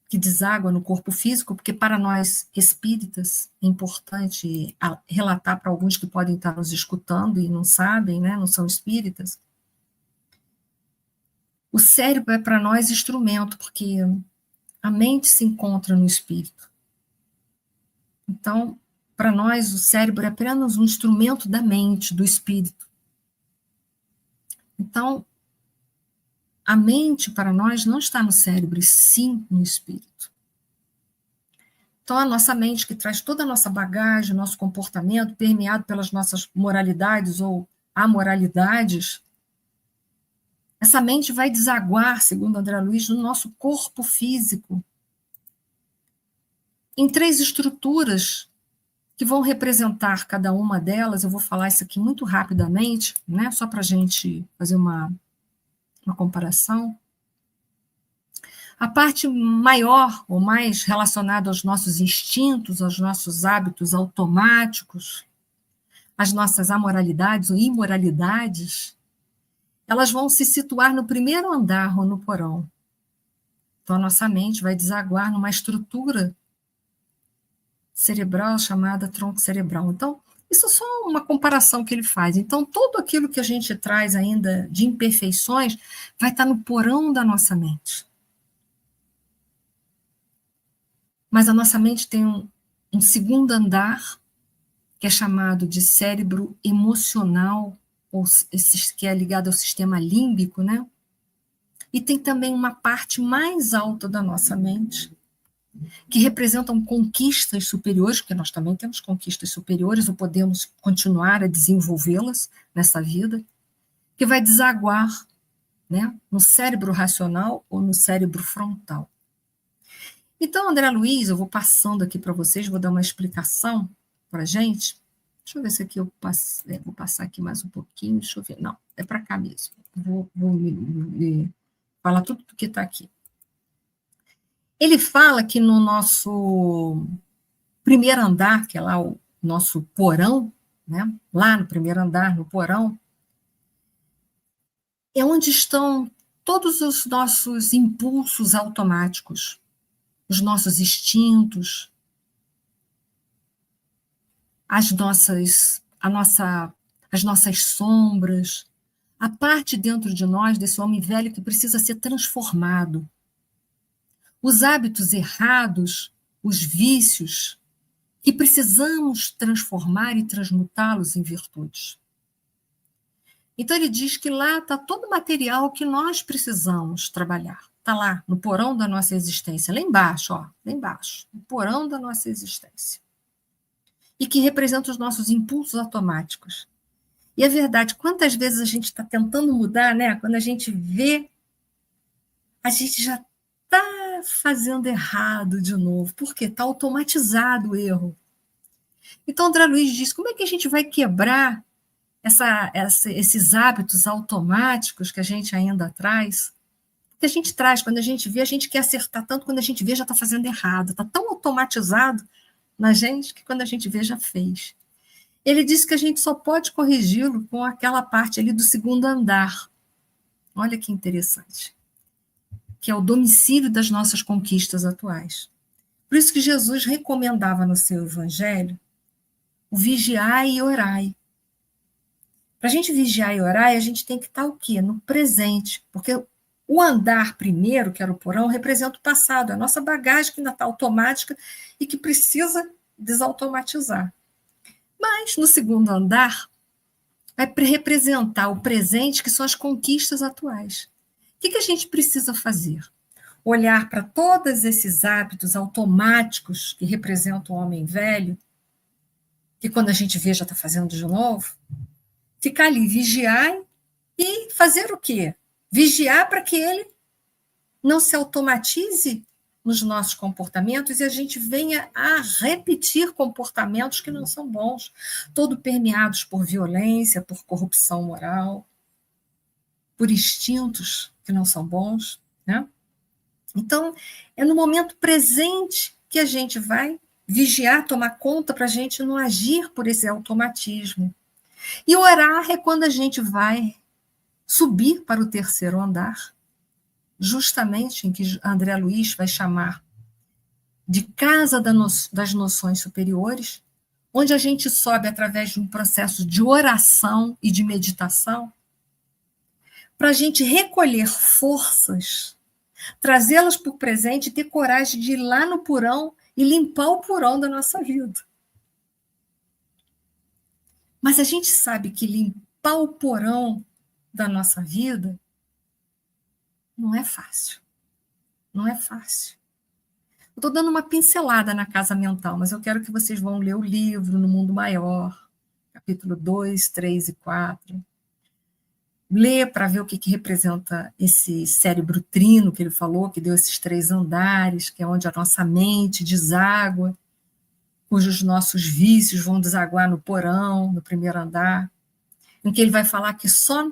que deságua no corpo físico, porque para nós espíritas é importante relatar para alguns que podem estar nos escutando e não sabem, né, não são espíritas. O cérebro é para nós instrumento, porque a mente se encontra no espírito. Então, para nós, o cérebro é apenas um instrumento da mente, do espírito. Então, a mente, para nós, não está no cérebro, e sim no espírito. Então, a nossa mente, que traz toda a nossa bagagem, nosso comportamento, permeado pelas nossas moralidades ou amoralidades, essa mente vai desaguar, segundo André Luiz, no nosso corpo físico, em 3 estruturas que vão representar cada uma delas. Eu vou falar isso aqui muito rapidamente, né, só para a gente fazer uma comparação. A parte maior, ou mais relacionada aos nossos instintos, aos nossos hábitos automáticos, às nossas amoralidades ou imoralidades, elas vão se situar no primeiro andar ou no porão. Então, a nossa mente vai desaguar numa estrutura cerebral chamada tronco cerebral. Então, isso é só uma comparação que ele faz. Então, tudo aquilo que a gente traz ainda de imperfeições vai estar no porão da nossa mente. Mas a nossa mente tem um segundo andar, que é chamado de cérebro emocional, ou que é ligado ao sistema límbico, né? E tem também uma parte mais alta da nossa mente, que representam conquistas superiores, porque nós também temos conquistas superiores, ou podemos continuar a desenvolvê-las nessa vida, que vai desaguar, né, no cérebro racional ou no cérebro frontal. Então, André Luiz, eu vou passando aqui para vocês, vou dar uma explicação para a gente. Deixa eu ver se aqui eu passo, vou passar aqui mais um pouquinho, deixa eu ver. Não, é para cá mesmo. Vou me falar tudo o que está aqui. Ele fala que no nosso primeiro andar, que é lá o nosso porão, né? Lá no primeiro andar, no porão, é onde estão todos os nossos impulsos automáticos, os nossos instintos, as nossas sombras, a parte dentro de nós, desse homem velho que precisa ser transformado. Os hábitos errados, os vícios, que precisamos transformar e transmutá-los em virtudes. Então ele diz que lá está todo o material que nós precisamos trabalhar. Está lá, no porão da nossa existência, lá embaixo, ó, lá embaixo, no porão da nossa existência. E que representa os nossos impulsos automáticos. E é verdade, quantas vezes a gente está tentando mudar, né? Quando a gente vê, a gente já está fazendo errado de novo. Por quê? Está automatizado o erro. Então, André Luiz diz, como é que a gente vai quebrar esses hábitos automáticos que a gente ainda traz? Que a gente traz, quando a gente vê, a gente quer acertar tanto, quando a gente vê, já está fazendo errado. Está tão automatizado na gente que quando a gente vê, já fez. Ele disse que a gente só pode corrigi-lo com aquela parte ali do segundo andar. Olha que interessante. Que é o domicílio das nossas conquistas atuais. Por isso que Jesus recomendava no seu evangelho o vigiai e orai. Para a gente vigiar e orar, a gente tem que estar o quê? No presente. Porque o andar primeiro, que era o porão, representa o passado, a nossa bagagem que ainda está automática e que precisa desautomatizar. Mas, no segundo andar, vai representar o presente, que são as conquistas atuais. O que a gente precisa fazer? Olhar para todos esses hábitos automáticos que representam o homem velho, que quando a gente vê já está fazendo de novo, ficar ali, vigiar e fazer o quê? Vigiar para que ele não se automatize nos nossos comportamentos e a gente venha a repetir comportamentos que não são bons, todos permeados por violência, por corrupção moral, por instintos que não são bons, né? Então, é no momento presente que a gente vai vigiar, tomar conta para a gente não agir por esse automatismo. E orar é quando a gente vai subir para o terceiro andar, justamente em que André Luiz vai chamar de casa das noções superiores, onde a gente sobe através de um processo de oração e de meditação, para a gente recolher forças, trazê-las para o presente e ter coragem de ir lá no porão e limpar o porão da nossa vida. Mas a gente sabe que limpar o porão da nossa vida não é fácil. Não é fácil. Estou dando uma pincelada na casa mental, mas eu quero que vocês vão ler o livro No Mundo Maior, capítulo 2, 3 e 4. Ler para ver o que representa esse cérebro trino que ele falou, que deu esses 3 andares, que é onde a nossa mente deságua, cujos nossos vícios vão desaguar no porão, no primeiro andar, em que ele vai falar que só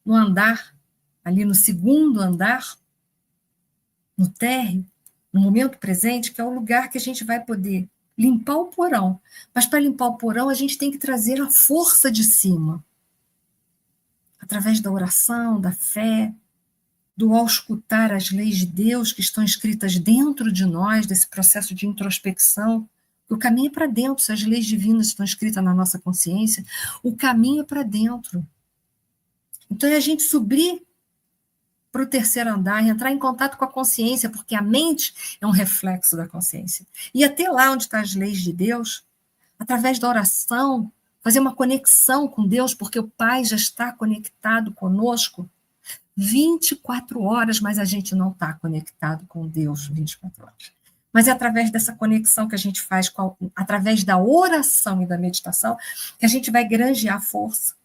no andar, ali no segundo andar, no térreo, no momento presente, que é o lugar que a gente vai poder limpar o porão. Mas para limpar o porão, a gente tem que trazer a força de cima, através da oração, da fé, do auscultar as leis de Deus que estão escritas dentro de nós, desse processo de introspecção. O caminho é para dentro, se as leis divinas estão escritas na nossa consciência, o caminho é para dentro. Então é a gente subir para o terceiro andar, entrar em contato com a consciência, porque a mente é um reflexo da consciência. E até lá onde estão as leis de Deus, através da oração, fazer uma conexão com Deus, porque o Pai já está conectado conosco 24 horas, mas a gente não está conectado com Deus 24 horas. Mas é através dessa conexão que a gente faz, através da oração e da meditação, que a gente vai granjear força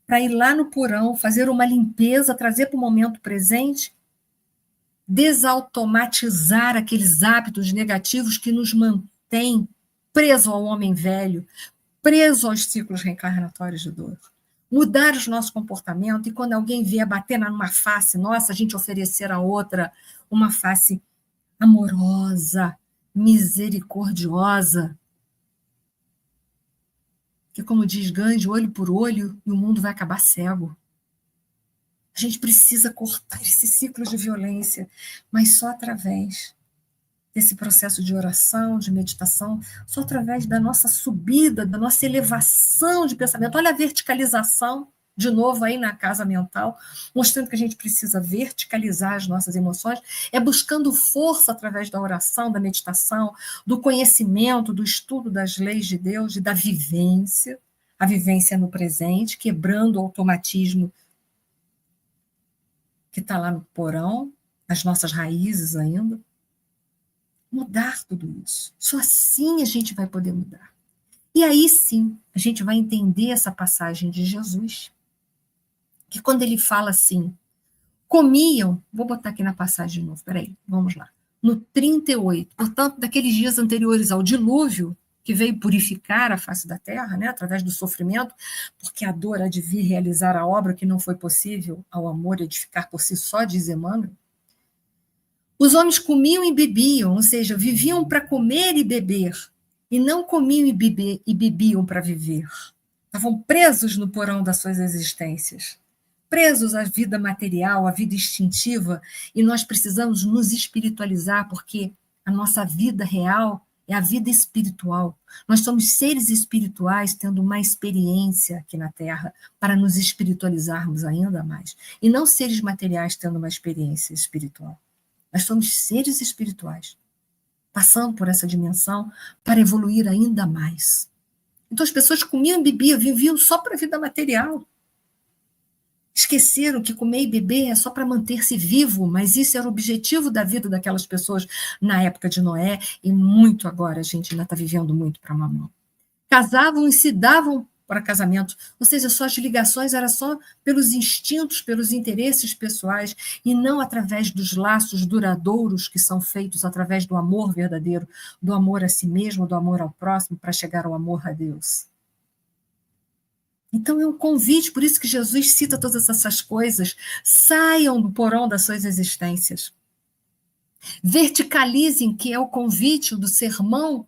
para ir lá no porão, fazer uma limpeza, trazer para o momento presente, desautomatizar aqueles hábitos negativos que nos mantêm preso ao homem velho, preso aos ciclos reencarnatórios de dor. Mudar o nosso comportamento e quando alguém vier bater numa face nossa, a gente oferecer a outra uma face amorosa, misericordiosa, que, como diz Gandhi, olho por olho e o mundo vai acabar cego. A gente precisa cortar esse ciclo de violência, mas só através desse processo de oração, de meditação, só através da nossa subida, da nossa elevação de pensamento. Olha a verticalização, de novo aí na casa mental, mostrando que a gente precisa verticalizar as nossas emoções, é buscando força através da oração, da meditação, do conhecimento, do estudo das leis de Deus e da vivência, a vivência no presente, quebrando o automatismo que está lá no porão, as nossas raízes ainda. Mudar tudo isso. Só assim a gente vai poder mudar. E aí sim, a gente vai entender essa passagem de Jesus, que quando ele fala assim, comiam, vou botar aqui na passagem de novo, peraí, vamos lá. No 38, portanto, daqueles dias anteriores ao dilúvio, que veio purificar a face da terra, né, através do sofrimento, porque a dor há de vir realizar a obra que não foi possível ao amor edificar por si só, diz Emmanuel. Os homens comiam e bebiam, ou seja, viviam para comer e beber, e não comiam e bebiam para viver. Estavam presos no porão das suas existências, presos à vida material, à vida instintiva, e nós precisamos nos espiritualizar, porque a nossa vida real é a vida espiritual. Nós somos seres espirituais tendo uma experiência aqui na Terra para nos espiritualizarmos ainda mais, e não seres materiais tendo uma experiência espiritual. Nós somos seres espirituais, passando por essa dimensão para evoluir ainda mais. Então as pessoas comiam e bebiam, viviam só para a vida material. Esqueceram que comer e beber é só para manter-se vivo, mas isso era o objetivo da vida daquelas pessoas na época de Noé, e muito agora a gente ainda está vivendo muito para mamão. Casavam e se davam para casamento, ou seja, suas ligações eram só pelos instintos, pelos interesses pessoais, e não através dos laços duradouros que são feitos através do amor verdadeiro, do amor a si mesmo, do amor ao próximo, para chegar ao amor a Deus. Então é um convite, por isso que Jesus cita todas essas coisas, saiam do porão das suas existências. Verticalizem, que é o convite do sermão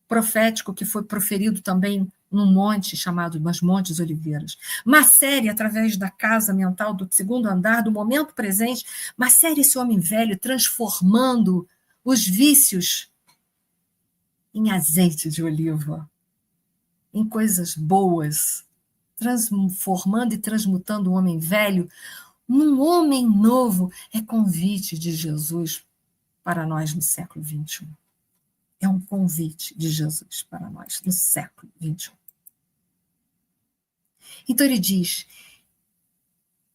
profético que foi proferido também num monte chamado Mas Montes Oliveiras. Macere, através da casa mental do segundo andar, do momento presente, macere esse homem velho, transformando os vícios em azeite de oliva, em coisas boas, transformando e transmutando o homem velho num homem novo. É convite de Jesus para nós no século XXI. É um convite de Jesus para nós no século XXI. Então ele diz,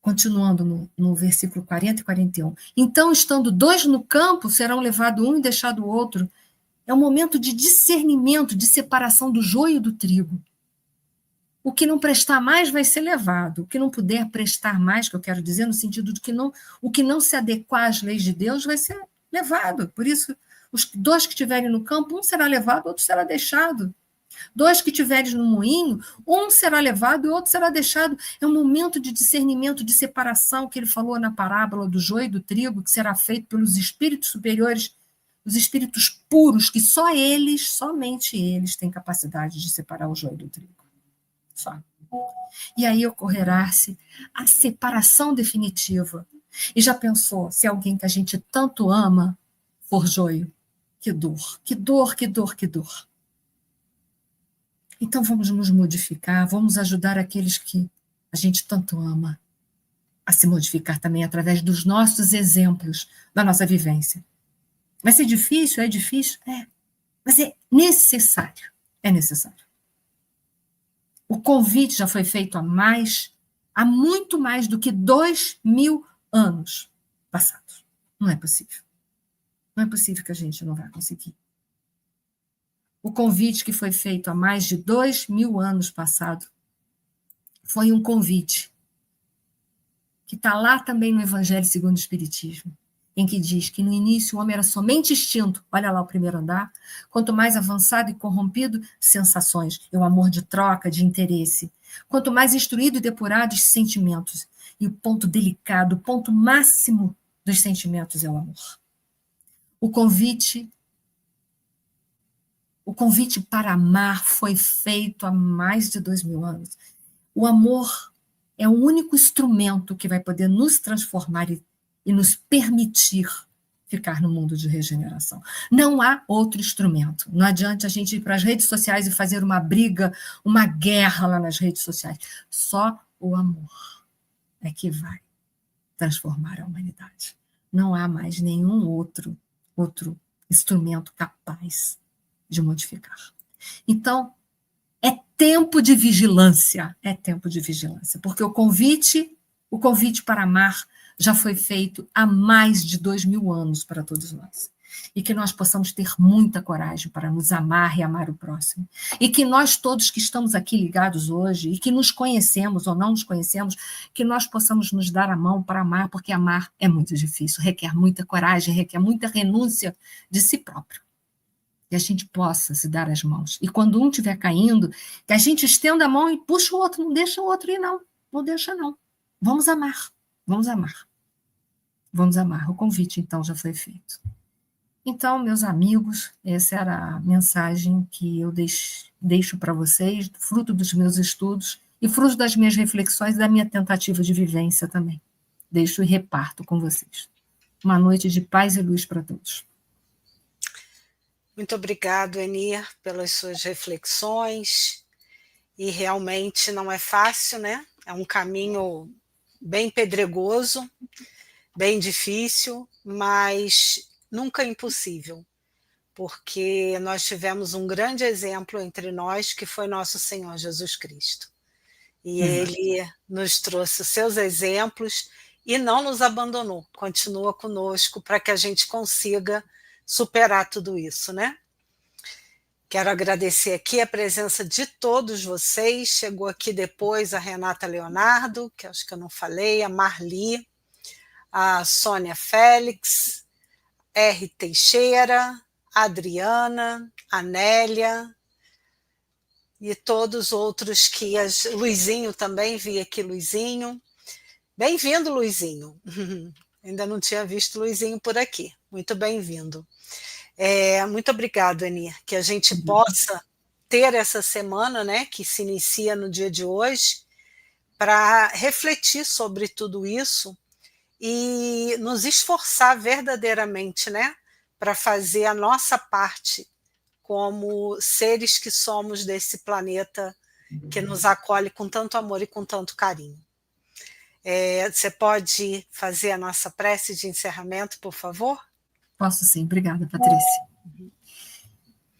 continuando no versículo 40 e 41. Então, estando dois no campo, serão levado um e deixado o outro. É um momento de discernimento, de separação do joio do trigo. O que não prestar mais vai ser levado. O que não puder prestar mais, que eu quero dizer, no sentido de que o que não se adequar às leis de Deus vai ser levado. Por isso, os dois que estiverem no campo, um será levado, outro será deixado. Dois que estiverem no moinho, um será levado e outro será deixado. É um momento de discernimento, de separação, que ele falou na parábola do joio e do trigo, que será feito pelos espíritos superiores, os espíritos puros, que só eles, somente eles, têm capacidade de separar o joio do trigo. Só. E aí ocorrerá-se a separação definitiva. E já pensou, se alguém que a gente tanto ama for joio? Que dor, que dor, que dor, que dor. Então vamos nos modificar, vamos ajudar aqueles que a gente tanto ama a se modificar também através dos nossos exemplos, da nossa vivência. Vai ser difícil? É difícil? É. Mas é necessário. É necessário. O convite já foi feito há muito mais do que 2000 anos passados. Não é possível. Não é possível que a gente não vá conseguir. O convite que foi feito há mais de 2000 anos passado foi um convite que está lá também no Evangelho segundo o Espiritismo, em que diz que no início o homem era somente instinto, olha lá o primeiro andar, quanto mais avançado e corrompido, sensações, é o amor de troca, de interesse, quanto mais instruído e depurado, os sentimentos, e o ponto delicado, o ponto máximo dos sentimentos é o amor. O convite para amar foi feito há mais de 2000 anos. O amor é o único instrumento que vai poder nos transformar e nos permitir ficar no mundo de regeneração. Não há outro instrumento. Não adianta a gente ir para as redes sociais e fazer uma briga, uma guerra lá nas redes sociais. Só o amor é que vai transformar a humanidade. Não há mais nenhum outro instrumento capaz de modificar. Então, é tempo de vigilância, porque o convite para amar já foi feito há mais de 2000 anos para todos nós. E que nós possamos ter muita coragem para nos amar e amar o próximo. E que nós todos que estamos aqui ligados hoje, e que nos conhecemos ou não nos conhecemos, que nós possamos nos dar a mão para amar, porque amar é muito difícil, requer muita coragem, requer muita renúncia de si próprio. Que a gente possa se dar as mãos. E quando um estiver caindo, que a gente estenda a mão e puxa o outro, não deixa o outro ir, não. Não deixa, não. Vamos amar. Vamos amar. Vamos amar. O convite, então, já foi feito. Então, meus amigos, essa era a mensagem que eu deixo para vocês, fruto dos meus estudos e fruto das minhas reflexões e da minha tentativa de vivência também. Deixo e reparto com vocês. Uma noite de paz e luz para todos. Muito obrigado, Eni, pelas suas reflexões. E realmente não é fácil, né? É um caminho bem pedregoso, bem difícil, mas nunca impossível, porque nós tivemos um grande exemplo entre nós, que foi nosso Senhor Jesus Cristo. E Ele nos trouxe os seus exemplos e não nos abandonou, continua conosco para que a gente consiga superar tudo isso, né? Quero agradecer aqui a presença de todos vocês. Chegou aqui depois a Renata Leonardo, que acho que eu não falei, a Marli, a Sônia Félix, R. Teixeira, a Adriana, a Nélia e todos os outros que... Luizinho também, vi aqui Luizinho. Bem-vindo, Luizinho. Ainda não tinha visto Luizinho por aqui. Muito bem-vindo. Muito obrigado, Eni, que a gente possa ter essa semana, né, que se inicia no dia de hoje, para refletir sobre tudo isso e nos esforçar verdadeiramente, né, para fazer a nossa parte como seres que somos desse planeta que nos acolhe com tanto amor e com tanto carinho. Você pode fazer a nossa prece de encerramento, por favor? Posso sim, obrigada, Patrícia.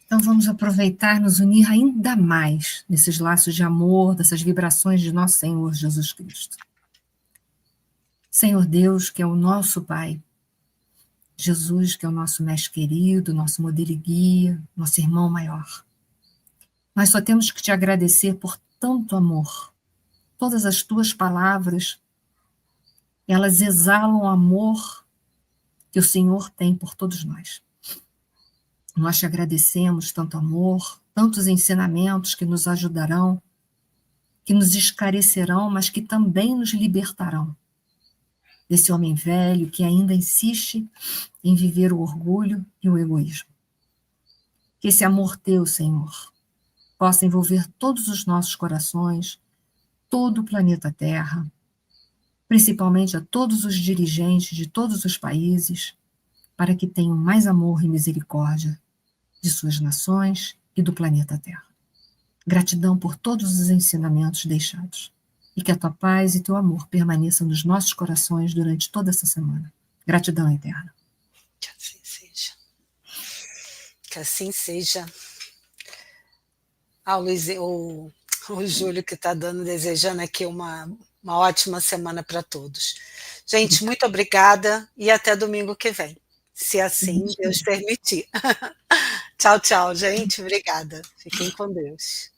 Então vamos aproveitar, nos unir ainda mais nesses laços de amor, dessas vibrações de nosso Senhor Jesus Cristo. Senhor Deus, que é o nosso Pai, Jesus, que é o nosso mestre querido, nosso modelo e guia, nosso irmão maior. Nós só temos que te agradecer por tanto amor. Todas as tuas palavras, elas exalam o amor que o Senhor tem por todos nós. Nós te agradecemos tanto amor, tantos ensinamentos que nos ajudarão, que nos esclarecerão, mas que também nos libertarão desse homem velho que ainda insiste em viver o orgulho e o egoísmo. Que esse amor teu, Senhor, possa envolver todos os nossos corações, todo o planeta Terra, principalmente a todos os dirigentes de todos os países, para que tenham mais amor e misericórdia de suas nações e do planeta Terra. Gratidão por todos os ensinamentos deixados. E que a tua paz e teu amor permaneçam nos nossos corações durante toda essa semana. Gratidão eterna. Que assim seja. Que assim seja. O Júlio que está desejando aqui uma ótima semana para todos. Gente, muito obrigada e até domingo que vem, se assim Deus permitir. Tchau, tchau, gente. Obrigada. Fiquem com Deus.